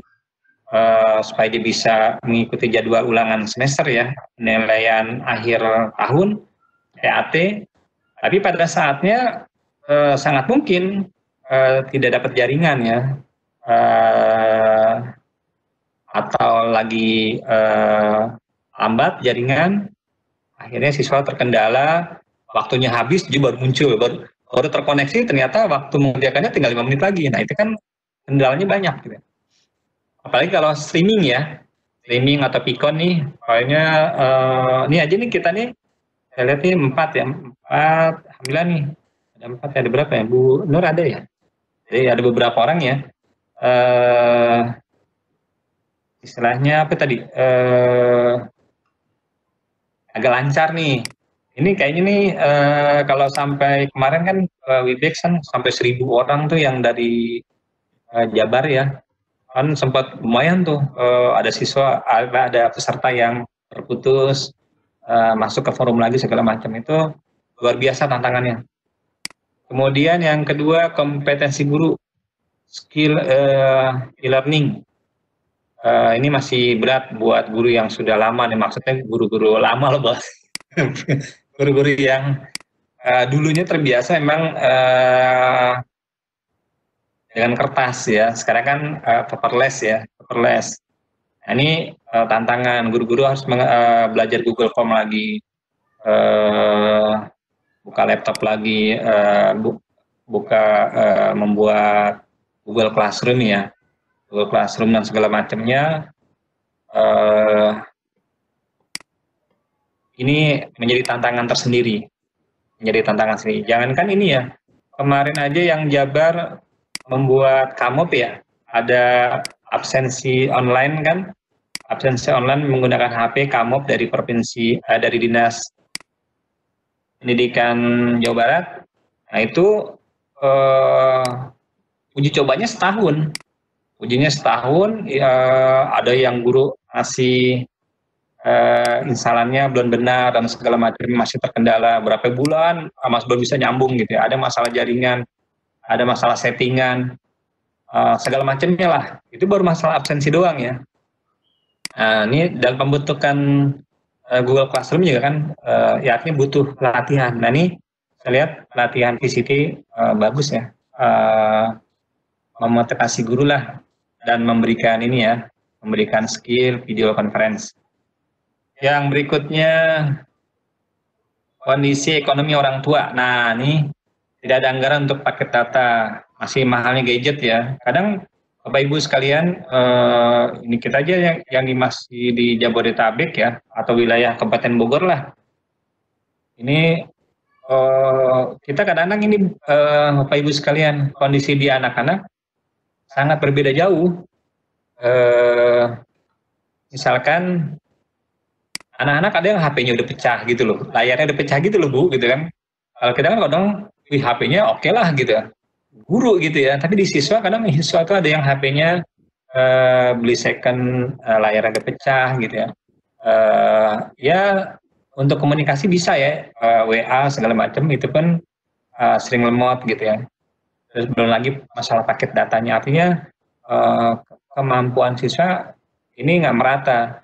supaya dia bisa mengikuti jadwal ulangan semester ya, penilaian akhir tahun, EAT. Tapi pada saatnya sangat mungkin tidak dapat jaringan ya, atau lagi lambat jaringan, akhirnya siswa terkendala, waktunya habis, dia baru muncul, baru terkoneksi, ternyata waktu mengerjakannya tinggal 5 menit lagi. Nah itu kan kendalanya banyak gitu. Apalagi kalau streaming ya, streaming atau Pikon nih, kayaknya ini aja nih kita nih, saya lihat nih 4 ya, 4, alhamdulillah nih, ada 4 ya, ada berapa ya, Bu Nur ada ya? Jadi ada beberapa orang ya, istilahnya apa tadi, agak lancar nih. Ini kayaknya nih kalau sampai kemarin kan Webex kan sampai 1.000 orang tuh yang dari Jabar ya. Kan sempat lumayan tuh, ada siswa, ada peserta yang terputus, masuk ke forum lagi segala macam, itu luar biasa tantangannya. Kemudian yang kedua, kompetensi guru, skill e-learning. Ini masih berat buat guru yang sudah lama nih, maksudnya guru-guru lama loh Bos. Guru-guru yang dulunya terbiasa memang dengan kertas ya, sekarang kan paperless ya, paperless. Nah, ini tantangan, guru-guru harus belajar Google Form lagi, buka laptop lagi, membuat Google Classroom ya, Google Classroom dan segala macamnya. Ini menjadi tantangan tersendiri, Jangankan ini ya, kemarin aja yang Jabar membuat Kamop ya, ada absensi online kan, absensi online menggunakan HP Kamop dari provinsi, dari Dinas Pendidikan Jawa Barat. Nah itu uji cobanya setahun, ujinya setahun, ada yang guru ngasih instalannya belum benar dan segala macam, masih terkendala berapa bulan, masih belum bisa nyambung gitu ya, ada masalah jaringan, ada masalah settingan, segala macamnya lah. Itu baru masalah absensi doang ya. Ini dalam pembentukan Google Classroom juga kan, ya artinya butuh latihan. Nah ini saya lihat latihan VCT bagus ya, memotivasi guru lah dan memberikan ini ya, memberikan skill video conference. Yang berikutnya kondisi ekonomi orang tua. Nah ini tidak ada anggaran untuk paket data, masih mahalnya gadget ya. Kadang Bapak Ibu sekalian, ini kita aja yang masih di Jabodetabek ya, atau wilayah Kabupaten Bogor lah. Ini kita kadang-kadang ini Bapak Ibu sekalian, kondisi di anak-anak sangat berbeda jauh. Misalkan anak-anak ada yang HP-nya udah pecah gitu loh, layarnya udah pecah gitu loh Bu, gitu kan. Kalau kita kan kadang, wih HP-nya oke lah gitu ya, guru gitu ya. Tapi di siswa kadang siswa itu ada yang HP-nya beli second, layarnya udah pecah gitu ya. Ya untuk komunikasi bisa ya, WA segala macam itu pun sering lemot gitu ya. Terus belum lagi masalah paket datanya, artinya kemampuan siswa ini nggak merata.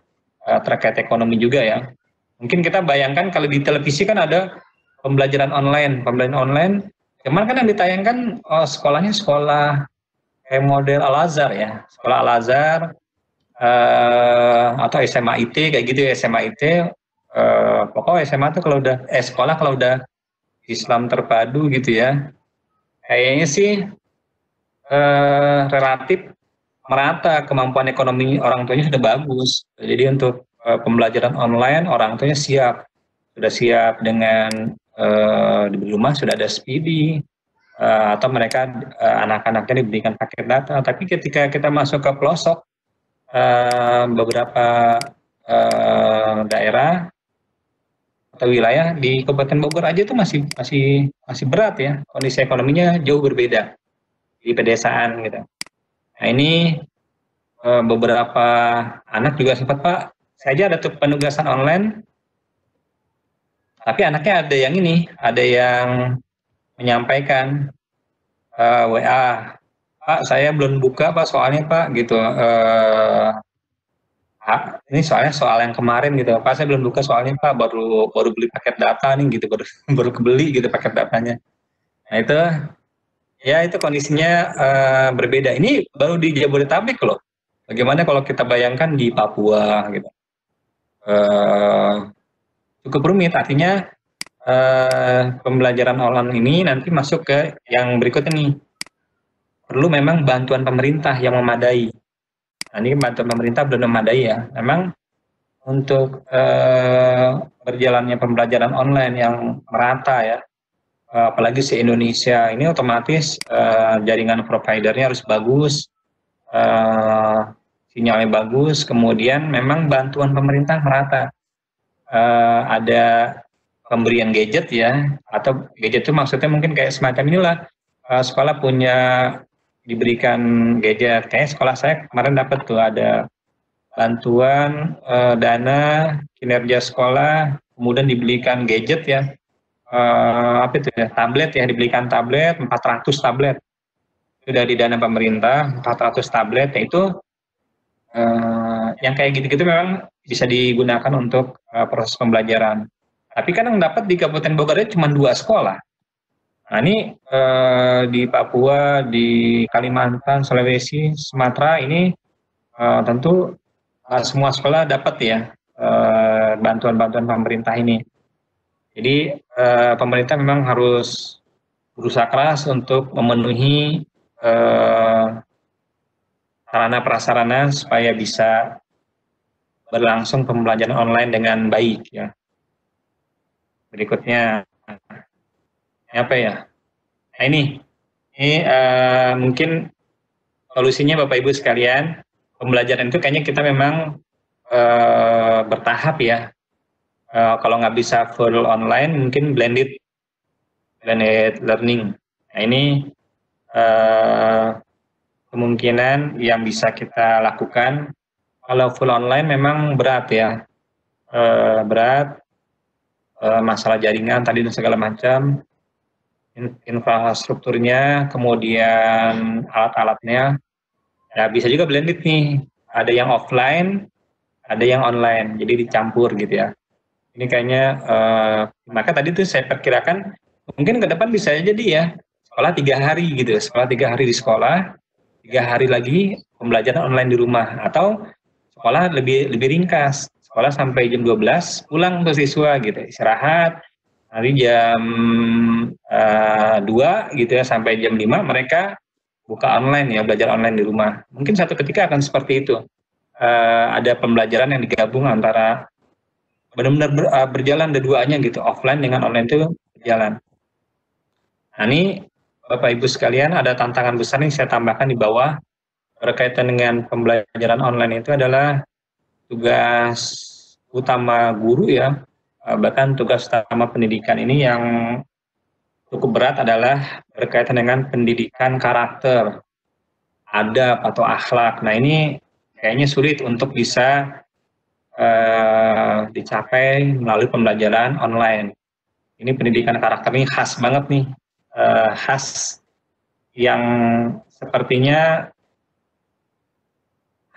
Terkait ekonomi juga ya. Mungkin kita bayangkan kalau di televisi kan ada pembelajaran online, cuman kan yang ditayangkan sekolahnya sekolah kayak model Al-Azhar ya, sekolah Al-Azhar atau SMA IT kayak gitu ya, SMA IT. Pokoknya SMA tuh kalau udah sekolah kalau udah Islam terpadu gitu ya, kayaknya sih relatif merata, kemampuan ekonomi orang tuanya sudah bagus. Jadi untuk pembelajaran online orang tuanya sudah siap dengan di rumah sudah ada speedy, atau mereka anak-anaknya diberikan paket data. Tapi ketika kita masuk ke pelosok beberapa daerah atau wilayah di Kabupaten Bogor aja itu masih berat ya, kondisi ekonominya jauh berbeda di pedesaan gitu. Nah ini beberapa anak juga sempat, Pak, saya aja ada tuh penugasan online, tapi anaknya ada yang menyampaikan WA, Pak saya belum buka Pak soalnya Pak gitu, ini soal yang kemarin gitu, Pak saya belum buka soalnya Pak baru beli paket data nih gitu, baru kebeli gitu paket datanya. Nah itu ya itu kondisinya berbeda. Ini baru di Jabodetabek loh. Bagaimana kalau kita bayangkan di Papua gitu? Cukup rumit. Artinya pembelajaran online ini nanti masuk ke yang berikutnya nih. Perlu memang bantuan pemerintah yang memadai. Nah, ini bantuan pemerintah belum memadai ya. Memang untuk berjalannya pembelajaran online yang merata ya, apalagi se-Indonesia ini otomatis jaringan providernya harus bagus, sinyalnya bagus, kemudian memang bantuan pemerintah merata. Ada pemberian gadget ya, atau gadget itu maksudnya mungkin kayak semacam inilah, sekolah diberikan gadget. Kayak sekolah saya kemarin dapat tuh ada bantuan dana kinerja sekolah, kemudian dibelikan gadget ya, apa itu ya, tablet ya, dibelikan tablet 400 tablet itu dari dana pemerintah, 400 tablet ya. Itu yang kayak gitu-gitu memang bisa digunakan untuk proses pembelajaran. Tapi kan yang dapat di Kabupaten Bogornya cuma 2 sekolah. Nah ini di Papua, di Kalimantan, Sulawesi, Sumatera ini tentu semua sekolah dapat ya bantuan-bantuan pemerintah ini. Jadi pemerintah memang harus berusaha keras untuk memenuhi sarana prasarana supaya bisa berlangsung pembelajaran online dengan baik ya. Berikutnya apa ya? Nah ini mungkin solusinya Bapak Ibu sekalian, pembelajaran itu kayaknya kita memang bertahap ya. Kalau nggak bisa full online, mungkin blended learning. Nah ini kemungkinan yang bisa kita lakukan. Kalau full online memang berat ya, berat, masalah jaringan tadi dan segala macam, infrastrukturnya, kemudian alat-alatnya. Ya bisa juga blended nih, ada yang offline, ada yang online, jadi dicampur gitu ya. Ini kayaknya, maka tadi tuh saya perkirakan mungkin ke depan bisa jadi ya, sekolah 3 hari gitu, sekolah 3 hari di sekolah, 3 hari lagi pembelajaran online di rumah, atau sekolah lebih lebih ringkas, sekolah sampai jam 12, pulang tuh siswa gitu, istirahat, nanti jam 2 gitu ya, sampai jam 5 mereka buka online ya, belajar online di rumah. Mungkin satu ketika akan seperti itu. Ada pembelajaran yang digabung antara benar-benar berjalan dua-duanya gitu, offline dengan online itu berjalan. Nah ini Bapak Ibu sekalian, ada tantangan besar yang saya tambahkan di bawah berkaitan dengan pembelajaran online itu adalah tugas utama guru ya, bahkan tugas utama pendidikan ini yang cukup berat adalah berkaitan dengan pendidikan karakter, adab atau akhlak. Nah ini kayaknya sulit untuk bisa dicapai melalui pembelajaran online. Ini pendidikan karakter ini khas banget nih, khas yang sepertinya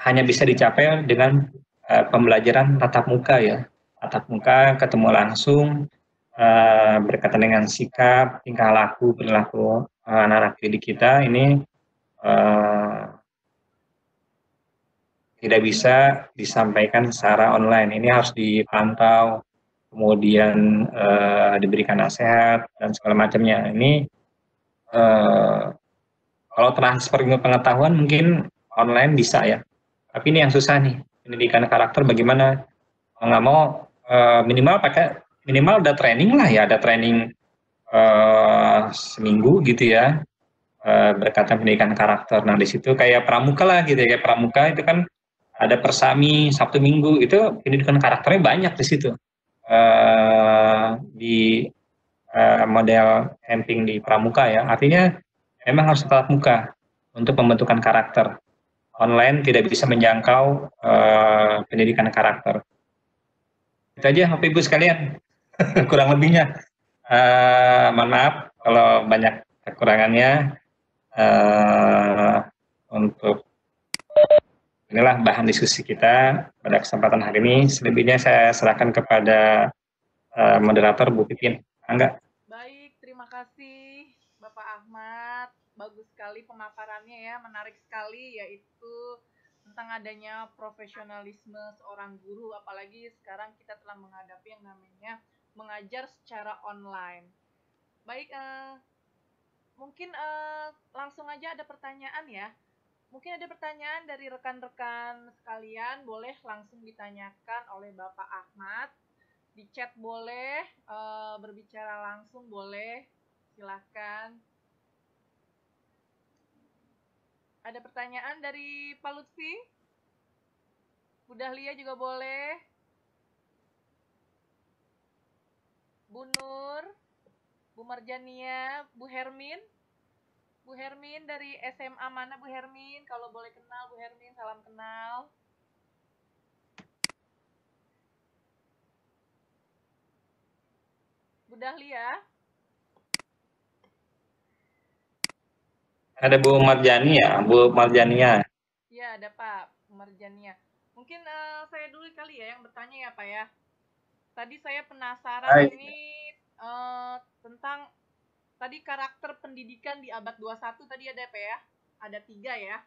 hanya bisa dicapai dengan pembelajaran tatap muka ya, tatap muka, ketemu langsung, berkaitan dengan sikap, tingkah laku, perilaku anak-anak didik kita ini tidak bisa disampaikan secara online. Ini harus dipantau, kemudian diberikan nasihat dan segala macamnya. Ini kalau transfer ilmu pengetahuan mungkin online bisa ya, tapi ini yang susah nih, pendidikan karakter bagaimana? Nggak mau minimal ada training lah ya, ada training seminggu gitu ya, berkaitan pendidikan karakter. Nah di situ kayak pramuka lah gitu ya, kayak pramuka itu kan ada persami Sabtu Minggu, itu pendidikan karakternya banyak di situ, di model camping di pramuka ya. Artinya memang harus tatap muka untuk pembentukan karakter. Online tidak bisa menjangkau pendidikan karakter. Itu aja Bapak Ibu sekalian, kurang lebihnya. Mohon maaf kalau banyak kekurangannya. Untuk inilah bahan diskusi kita pada kesempatan hari ini. Selebihnya saya serahkan kepada moderator Bu Pipin. Angga. Baik, terima kasih Bapak Ahmad. Bagus sekali pemaparannya ya, menarik sekali, yaitu tentang adanya profesionalisme seorang guru, apalagi sekarang kita telah menghadapi yang namanya mengajar secara online. Baik, mungkin langsung aja ada pertanyaan ya. Mungkin ada pertanyaan dari rekan-rekan sekalian, boleh langsung ditanyakan oleh Bapak Ahmad. Di chat boleh, berbicara langsung boleh, silahkan. Ada pertanyaan dari Pak Lutfi? Bu Dahlia juga boleh. Bu Nur, Bu Marjania, Bu Hermin. Bu Hermin dari SMA mana Bu Hermin? Kalau boleh kenal Bu Hermin, salam kenal. Bu Dahlia? Ada Bu Marjani ya, Bu Marjania. Iya, ada Pak Bu Marjania. Mungkin saya dulu kali ya yang bertanya ya Pak ya. Tadi saya penasaran ini tentang tadi karakter pendidikan di abad 21 tadi ada Pak ya? Ada 3 ya.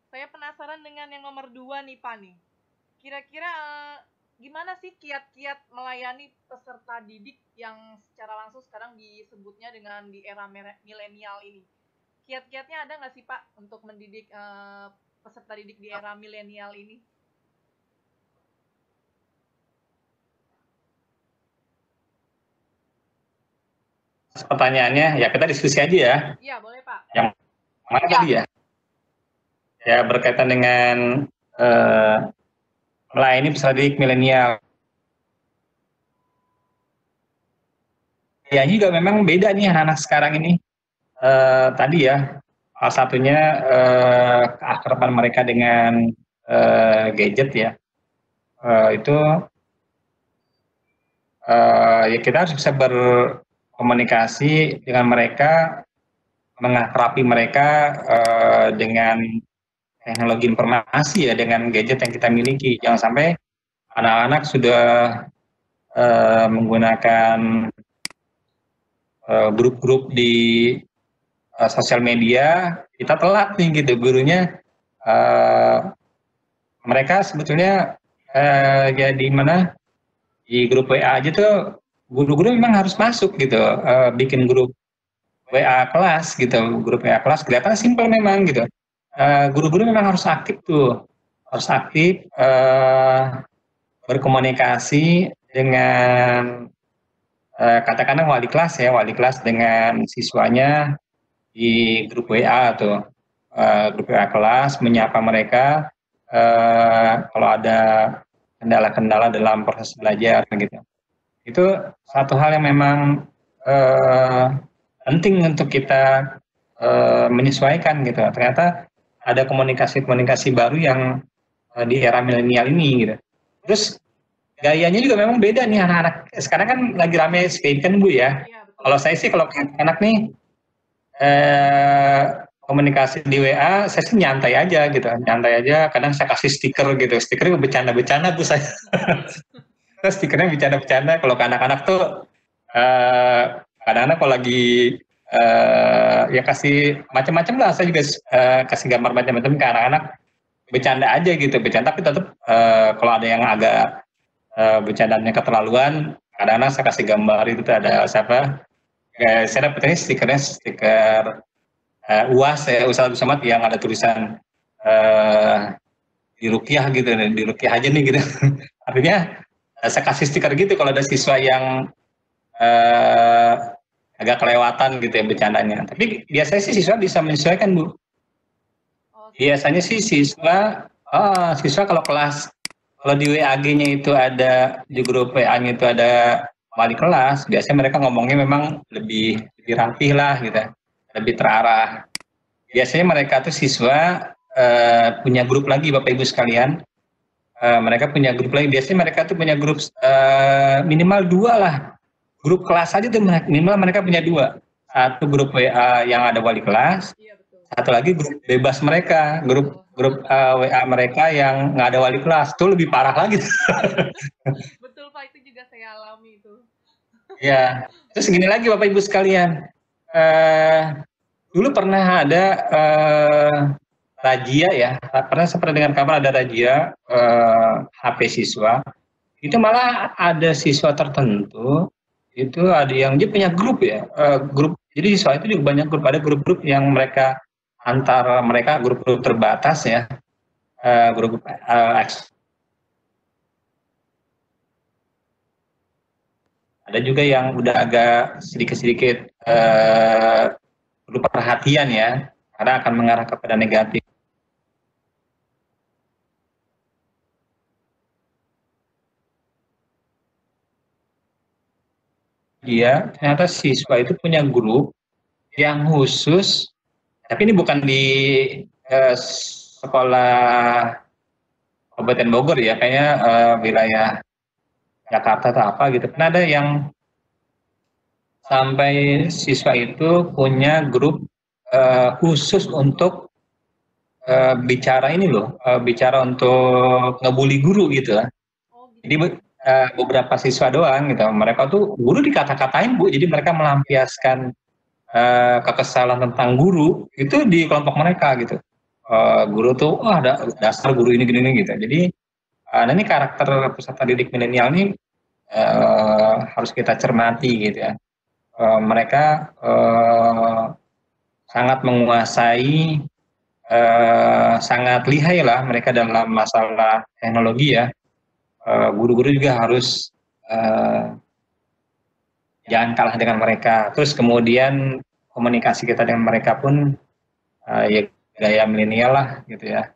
Saya penasaran dengan yang nomor 2 nih Pak nih. Kira-kira gimana sih kiat-kiat melayani peserta didik yang secara langsung sekarang disebutnya dengan di era milenial ini? Kiat-kiatnya ada nggak sih Pak untuk mendidik peserta didik di era milenial ini? Pertanyaannya ya kita diskusi aja ya. Iya boleh Pak. Yang mana tadi ya? Ya berkaitan dengan melayani peserta didik milenial. Ya juga memang beda nih anak-anak sekarang ini. Tadi ya, salah satunya keakraban mereka dengan gadget ya. Itu ya kita harus bisa berkomunikasi dengan mereka, mengakrabi mereka dengan teknologi informasi ya, dengan gadget yang kita miliki. Jangan sampai anak-anak sudah menggunakan grup-grup di sosial media, kita telat nih gitu gurunya. Mereka sebetulnya jadi mana di grup WA aja tuh guru-guru memang harus masuk gitu, bikin grup WA kelas gitu, grup WA kelas kelihatan simpel memang gitu. Guru-guru memang harus aktif tuh, harus aktif berkomunikasi dengan katakanlah wali kelas dengan siswanya di grup WA tuh, grup WA kelas, menyapa mereka kalau ada kendala-kendala dalam proses belajar gitu. Itu satu hal yang memang penting untuk kita menyesuaikan gitu. Ternyata ada komunikasi-komunikasi baru yang di era milenial ini gitu. Terus gayanya juga memang beda nih anak-anak. Sekarang kan lagi rame skate kan Bu ya. Kalau saya sih kalau anak nih komunikasi di WA, saya sih nyantai aja gitu, nyantai aja. Kadang saya kasih stiker gitu, stikernya bercanda-bercanda tuh saya. Terus stikernya bercanda-bercanda. Kalau ke anak-anak tuh kadang-kadang kalau lagi ya kasih macam-macam lah, saya juga kasih gambar macam-macam ke anak-anak, bercanda aja gitu, bercanda. Tapi tetap kalau ada yang agak bercandanya keterlaluan, kadang-kadang saya kasih gambar itu tuh ada siapa. Saya dapetnya stikernya stiker UAS ya, usaha Abdul yang ada tulisan di Rukiah gitu, di Rukiah aja nih gitu. Artinya saya kasih stiker gitu kalau ada siswa yang agak kelewatan gitu ya bercandanya. Tapi biasanya sih siswa bisa menyesuaikan Bu. Biasanya sih siswa kalau kelas, kalau di WAG-nya itu ada, di grup WA-nya itu ada wali kelas, biasanya mereka ngomongnya memang lebih rapih lah gitu, lebih terarah. Biasanya mereka tuh siswa punya grup lagi Bapak Ibu sekalian, mereka punya grup lagi. Biasanya mereka tuh punya grup minimal 2 lah. Grup kelas aja tuh minimal mereka punya 2. Satu grup WA yang ada wali kelas, satu lagi grup bebas mereka, grup WA mereka yang nggak ada wali kelas. Itu lebih parah lagi. Betul Pak, itu juga saya alami itu. Ya, terus gini lagi Bapak Ibu sekalian, dulu pernah ada razia ya, pernah saya pernah dengar kabar ada razia HP siswa, itu malah ada siswa tertentu, itu ada yang dia punya grup ya, grup, jadi siswa itu juga banyak grup, ada grup-grup yang mereka antara mereka grup-grup terbatas ya, grup ada juga yang udah agak sedikit-sedikit perlu perhatian ya, karena akan mengarah kepada negatif. Dia ternyata siswa itu punya grup yang khusus, tapi ini bukan di sekolah Kabupaten Bogor ya, kayaknya wilayah Jakarta atau apa gitu. Pernah ada yang sampai siswa itu punya grup khusus untuk bicara ini loh, bicara untuk ngebully guru gitu. Jadi beberapa siswa doang gitu, mereka tuh guru dikata-katain Bu, jadi mereka melampiaskan kekesalan tentang guru itu di kelompok mereka gitu. Guru tuh wah dasar guru ini gini gitu. Jadi nah ini karakter peserta didik milenial ini harus kita cermati gitu ya. Mereka sangat menguasai, sangat lihai lah mereka dalam masalah teknologi ya. Guru-guru juga harus jangan kalah dengan mereka. Terus kemudian komunikasi kita dengan mereka pun ya gaya milenial lah gitu ya,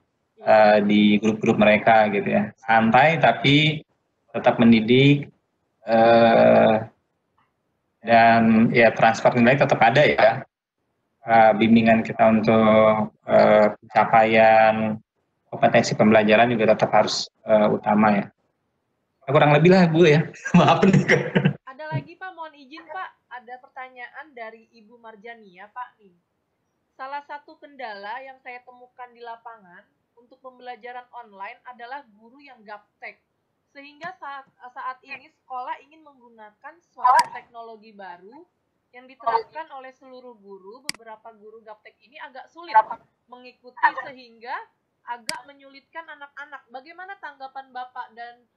di grup-grup mereka gitu ya. Santai tapi tetap mendidik, dan ya transfer nilai tetap ada ya. Bimbingan kita untuk pencapaian kompetensi pembelajaran juga tetap harus utama ya. Kurang lebih lah Bu ya. Maaf nih. Ada lagi Pak, mohon izin Pak, ada pertanyaan dari Ibu Marjania Pak nih. Salah satu kendala yang saya temukan di lapangan untuk pembelajaran online adalah guru yang gaptek. sehingga saat ini sekolah ingin menggunakan suatu teknologi baru yang diterapkan oleh seluruh guru. Beberapa guru gaptek ini agak sulit mengikuti sehingga agak menyulitkan anak-anak. Bagaimana tanggapan Bapak dan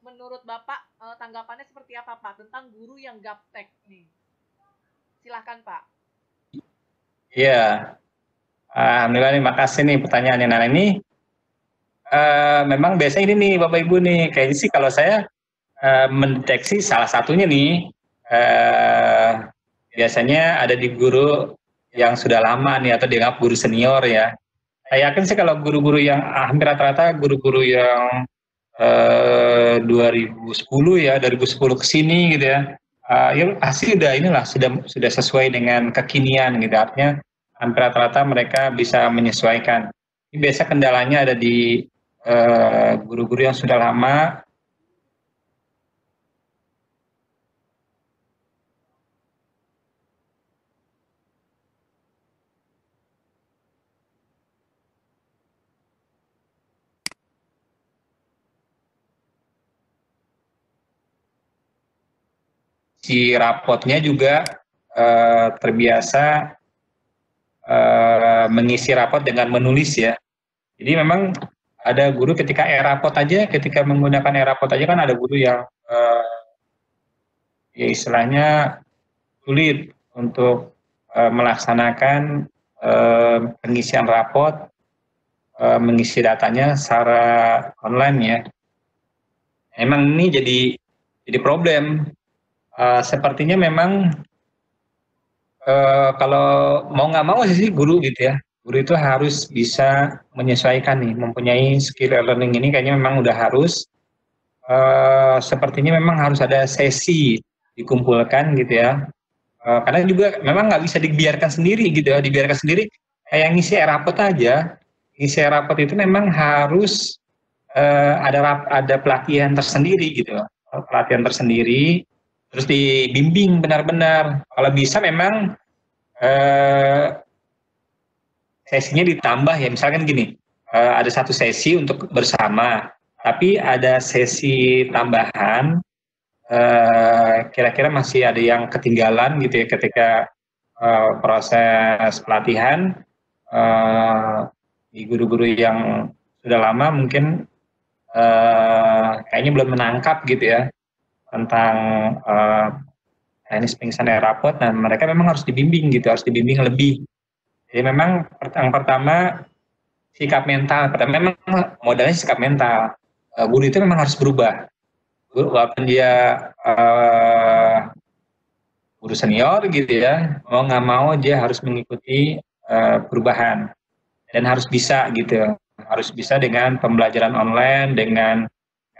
menurut Bapak tanggapannya seperti apa Pak tentang guru yang gaptek nih? Silahkan Pak. Iya, alhamdulillah nih, makasih nih pertanyaannya. Nah ini memang biasanya ini nih Bapak Ibu nih, kayaknya sih kalau saya mendeteksi salah satunya nih, biasanya ada di guru yang sudah lama nih atau dianggap guru senior ya. Saya yakin sih kalau guru-guru yang hampir rata-rata guru-guru yang 2010 ya, 2010 ke sini gitu ya, ya pasti sudah sesuai dengan kekinian gitu. Artinya hampir rata-rata mereka bisa menyesuaikan. Ini biasa kendalanya ada di guru-guru yang sudah lama. Si rapotnya juga terbiasa mengisi rapot dengan menulis ya. Jadi memang ada guru ketika e-rapot aja, ketika menggunakan e-rapot aja kan ada guru yang ya istilahnya sulit untuk melaksanakan pengisian rapot, mengisi datanya secara online ya. Emang ini jadi problem. Sepertinya memang kalau mau nggak mau sih guru gitu ya, guru itu harus bisa menyesuaikan nih, mempunyai skill learning ini kayaknya memang udah harus, sepertinya memang harus ada sesi dikumpulkan gitu ya, karena juga memang nggak bisa dibiarkan sendiri gitu ya, dibiarkan sendiri kayak ngisi rapot aja. Ngisi rapot itu memang harus ada pelatihan tersendiri gitu, pelatihan tersendiri. Terus dibimbing benar-benar. Kalau bisa memang sesinya ditambah ya. Misalkan gini, ada satu sesi untuk bersama, tapi ada sesi tambahan. Kira-kira masih ada yang ketinggalan gitu ya ketika proses pelatihan. Di guru-guru yang sudah lama mungkin kayaknya belum menangkap gitu ya tentang teknis pengisian rapot. Nah mereka memang harus dibimbing gitu, harus dibimbing lebih. Jadi memang yang pertama sikap mental, memang modalnya sikap mental. Guru itu memang harus berubah. Guru walaupun dia guru senior gitu ya, mau nggak mau dia harus mengikuti perubahan dan harus bisa gitu, harus bisa dengan pembelajaran online, dengan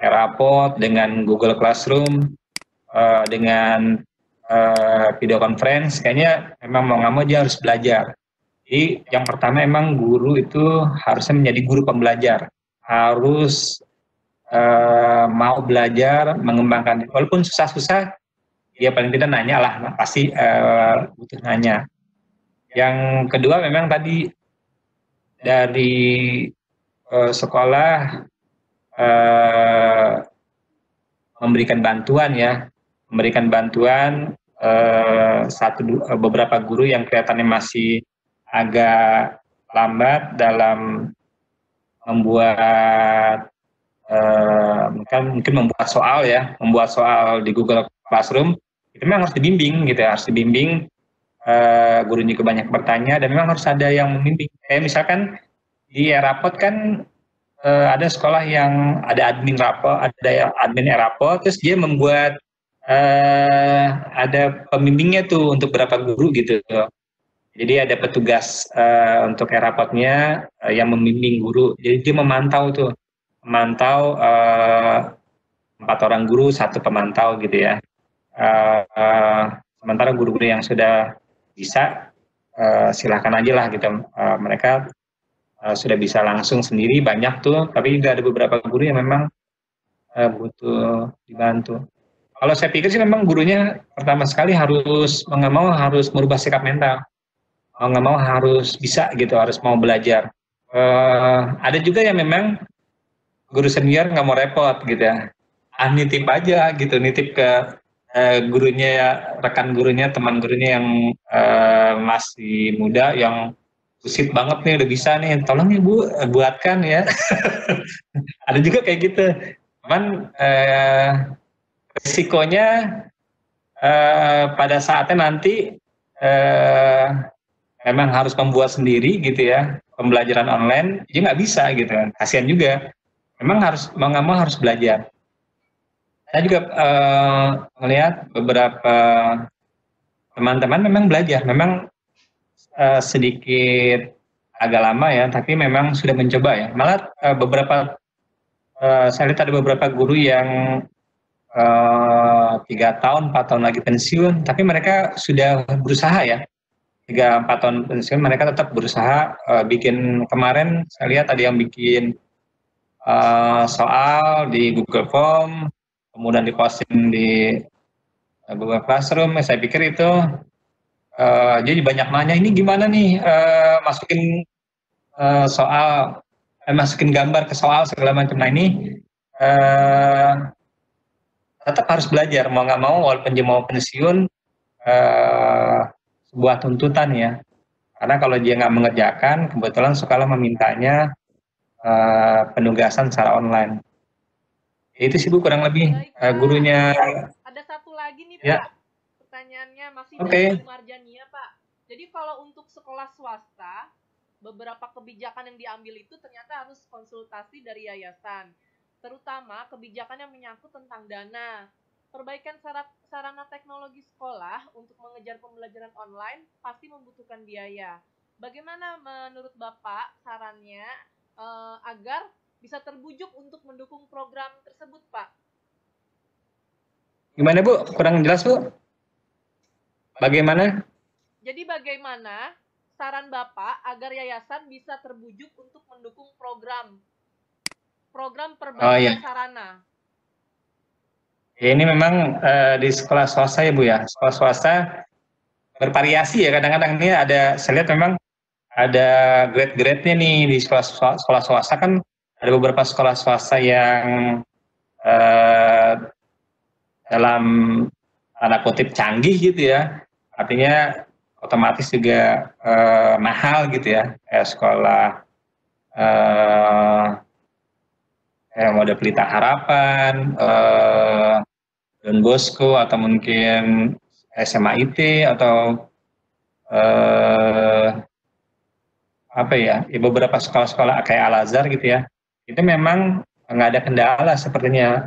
e-rapot, dengan Google Classroom, dengan video conference, kayaknya memang mau nggak mau dia harus belajar. Jadi yang pertama emang guru itu harusnya menjadi guru pembelajar, harus mau belajar, mengembangkan, walaupun susah-susah, dia paling tidak nanya lah, pasti butuh nanya. Yang kedua memang tadi dari sekolah memberikan bantuan ya, memberikan bantuan beberapa guru yang kelihatannya masih agak lambat dalam membuat mungkin membuat soal ya, membuat soal di Google Classroom, itu memang harus dibimbing gitu ya, harus dibimbing. Gurunya juga banyak bertanya dan memang harus ada yang membimbing. Kayak misalkan di e-rapot kan ada sekolah yang ada admin rapot, ada admin e-rapot, terus dia membuat ada pembimbingnya tuh untuk berapa guru gitu. Jadi ada petugas untuk e-rapotnya yang membimbing guru. Jadi dia memantau 4 orang guru, 1 pemantau gitu ya. Sementara guru-guru yang sudah bisa silahkan aja lah gitu, mereka sudah bisa langsung sendiri, banyak tuh, tapi juga ada beberapa guru yang memang butuh dibantu. Kalau saya pikir sih memang gurunya pertama sekali harus mau nggak mau harus merubah sikap mental, mau nggak mau harus bisa gitu, harus mau belajar. Ada juga yang memang guru senior nggak mau repot gitu ya, nitip aja gitu, nitip ke gurunya ya, rekan gurunya, teman gurunya yang masih muda, yang gesit banget nih, udah bisa nih, tolong ya Bu buatkan ya. Ada juga kayak gitu. Cuman risikonya pada saatnya nanti memang harus membuat sendiri gitu ya, pembelajaran online, jadi nggak bisa gitu kan, kasihan juga. Memang harus, mau nggak mau harus belajar. Saya juga melihat beberapa teman-teman memang belajar, memang sedikit agak lama ya, tapi memang sudah mencoba ya. Malah beberapa saya lihat ada beberapa guru yang 3 tahun, 4 tahun lagi pensiun, tapi mereka sudah berusaha ya. 3-4 tahun pensiun, mereka tetap berusaha bikin. Kemarin saya lihat ada yang bikin soal di Google Form, kemudian diposting di Google Classroom. Saya pikir itu jadi banyak nanya, ini gimana nih masukin soal, masukin gambar ke soal segala macam. Nah ini tetap harus belajar, mau nggak mau, walaupun dia mau pensiun, sebuah tuntutan ya. Karena kalau dia nggak mengerjakan, kebetulan sekolah memintanya penugasan secara online. Itu sih Bu, kurang lebih gurunya. Ada satu lagi nih ya. Pak, pertanyaannya masih dari Marjania Pak. Jadi kalau untuk sekolah swasta, beberapa kebijakan yang diambil itu ternyata harus konsultasi dari yayasan, terutama kebijakan yang menyangkut tentang dana. Perbaikan sarana teknologi sekolah untuk mengejar pembelajaran online pasti membutuhkan biaya. Bagaimana menurut Bapak sarannya agar bisa terbujuk untuk mendukung program tersebut, Pak? Gimana Bu? Kurang jelas Bu? Bagaimana? Jadi bagaimana saran Bapak agar yayasan bisa terbujuk untuk mendukung program perbaikan sarana? Ya, ini memang di sekolah swasta ya Bu ya. Sekolah swasta bervariasi ya, kadang-kadang ini ada, saya lihat memang ada grade-grade-nya nih di sekolah swasta. Kan ada beberapa sekolah swasta yang dalam tanda kutip canggih gitu ya, artinya otomatis juga mahal gitu ya, kayak sekolah Model Pelita Harapan, Don Bosco, atau mungkin SMA IT, atau apa ya, beberapa sekolah-sekolah kayak Al-Azhar gitu ya, itu memang nggak ada kendala sepertinya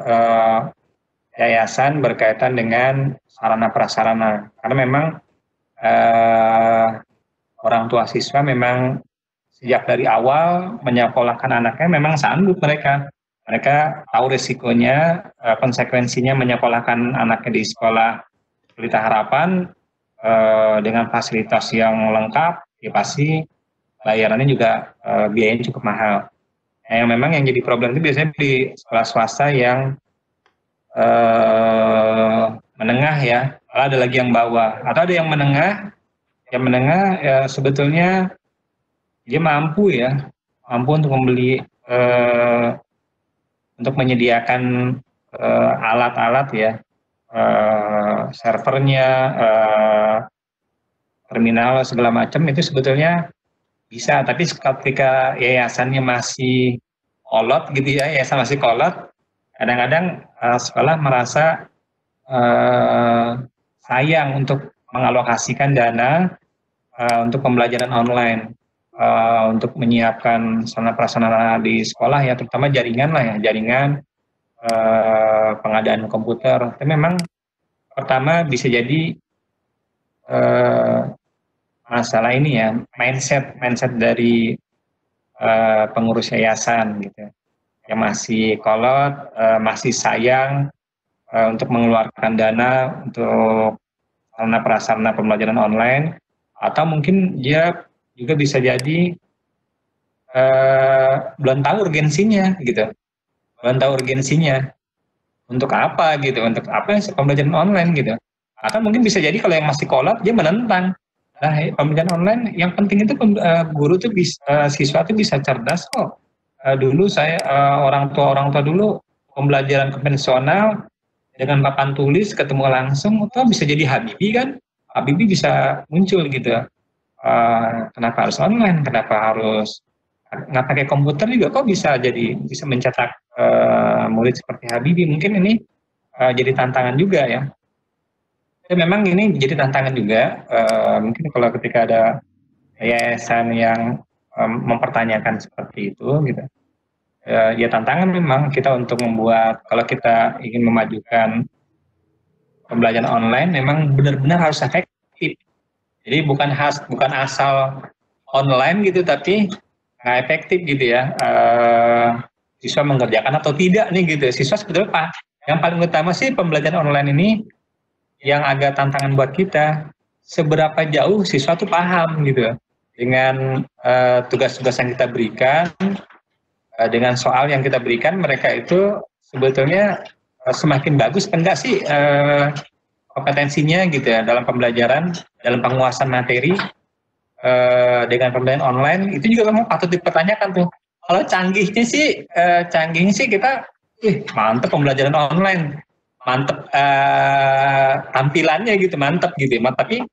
yayasan berkaitan dengan sarana prasarana, karena memang orang tua siswa memang sejak dari awal menyekolahkan anaknya memang sanggup mereka tahu risikonya, konsekuensinya menyekolahkan anaknya di sekolah Pelita Harapan dengan fasilitas yang lengkap, ya pasti bayarannya juga biayanya cukup mahal. Nah, yang memang yang jadi problem itu biasanya di sekolah swasta yang menengah ya, ada lagi yang bawah, atau ada yang menengah. Yang menengah ya sebetulnya dia mampu untuk membeli, untuk menyediakan alat-alat ya, servernya, terminal segala macam, itu sebetulnya bisa. Tapi ketika yayasannya masih kolot gitu ya, yayasan masih kolot, kadang-kadang sekolah merasa sayang untuk mengalokasikan dana untuk pembelajaran online, untuk menyiapkan sarana prasarana di sekolah ya, terutama jaringan lah ya, jaringan pengadaan komputer. Tapi memang pertama bisa jadi masalah ini ya, mindset dari pengurus yayasan gitu, yang masih kolot, masih sayang untuk mengeluarkan dana untuk sarana prasarana pembelajaran online. Atau mungkin dia juga bisa jadi belum tahu urgensinya gitu, untuk apa gitu, untuk apa pembelajaran online gitu. Atau mungkin bisa jadi kalau yang masih kolot dia menentang, nah pembelajaran online yang penting itu guru tuh bisa, siswa tuh bisa cerdas kok, dulu saya orang tua dulu pembelajaran konvensional dengan papan tulis ketemu langsung atau bisa jadi Habibie kan, Habibie bisa muncul gitu. Kenapa harus online, kenapa harus nggak pakai komputer juga kok bisa mencetak murid seperti Habibie. Mungkin ini jadi tantangan juga ya. Memang ini jadi tantangan juga. Mungkin kalau ketika ada yayasan yang mempertanyakan seperti itu gitu. Ya tantangan memang kita untuk membuat, kalau kita ingin memajukan pembelajaran online memang benar-benar harus efektif. Jadi bukan asal online gitu tapi nggak efektif gitu ya. Siswa mengerjakan atau tidak nih gitu. Siswa sebetulnya Pak, yang paling utama sih pembelajaran online ini yang agak tantangan buat kita, seberapa jauh siswa tuh paham gitu dengan tugas-tugas yang kita berikan. Dengan soal yang kita berikan, mereka itu sebetulnya semakin bagus enggak sih kompetensinya gitu ya dalam pembelajaran, dalam penguasaan materi dengan pembelajaran online. Itu juga memang patut dipertanyakan tuh. Kalau canggihnya sih kita mantep pembelajaran online, mantep tampilannya gitu, mantep gitu. Tapi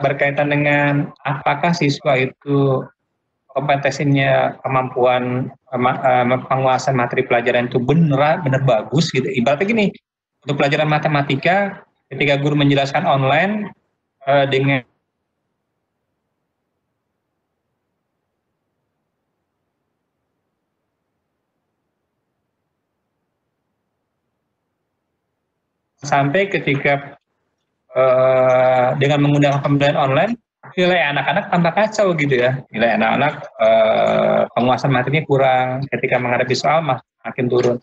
berkaitan dengan apakah siswa itu kompetensinya, kemampuan penguasaan materi pelajaran itu benar bagus gitu. Ibaratnya gini, untuk pelajaran matematika ketika guru menjelaskan online dengan sampai ketika dengan menggunakan pembelajaran online, nilai anak-anak tambah kacau gitu ya. Nilai anak-anak penguasaan materinya kurang, ketika menghadapi soal makin turun.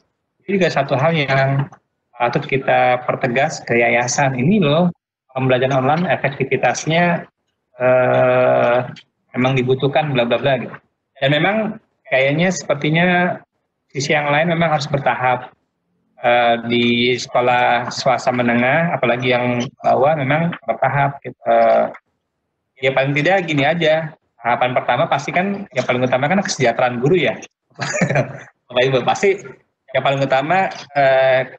Itu juga satu hal yang patut kita pertegas ke yayasan. Ini loh, pembelajaran online efektivitasnya memang dibutuhkan bla bla bla gitu. Dan memang kayaknya sepertinya sisi yang lain memang harus bertahap. Di sekolah swasta menengah, apalagi yang bawah memang bertahap. Ya paling tidak gini aja, tahapan pertama pasti kan yang paling utama kan kesejahteraan guru ya. Pasti yang paling utama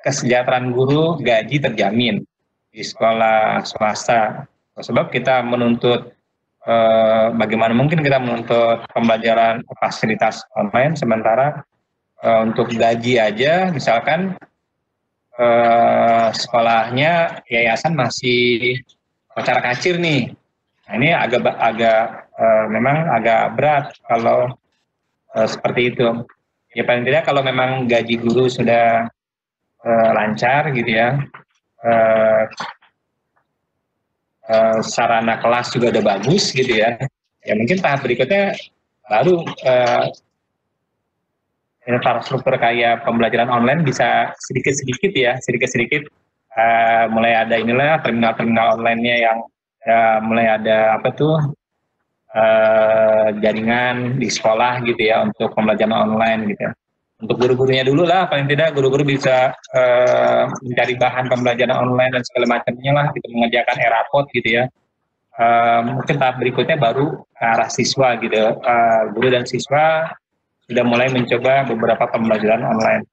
kesejahteraan guru, gaji terjamin di sekolah swasta. Sebab kita menuntut bagaimana mungkin kita menuntut pembelajaran fasilitas online sementara untuk gaji aja misalkan sekolahnya yayasan masih kocar-kacir nih. Nah, ini memang agak berat kalau seperti itu. Ya paling tidak kalau memang gaji guru sudah lancar gitu ya, sarana kelas juga udah bagus gitu ya. Ya mungkin tahap berikutnya baru infrastruktur kayak pembelajaran online bisa sedikit-sedikit mulai ada inilah terminal-terminal online-nya yang mulai ada jaringan di sekolah gitu ya untuk pembelajaran online gitu ya. Untuk guru-gurunya dulu lah, paling tidak guru-guru bisa mencari bahan pembelajaran online dan segala macamnya lah, gitu, mengerjakan e-raport gitu ya. Mungkin tahap berikutnya baru ke arah siswa gitu, guru dan siswa sudah mulai mencoba beberapa pembelajaran online.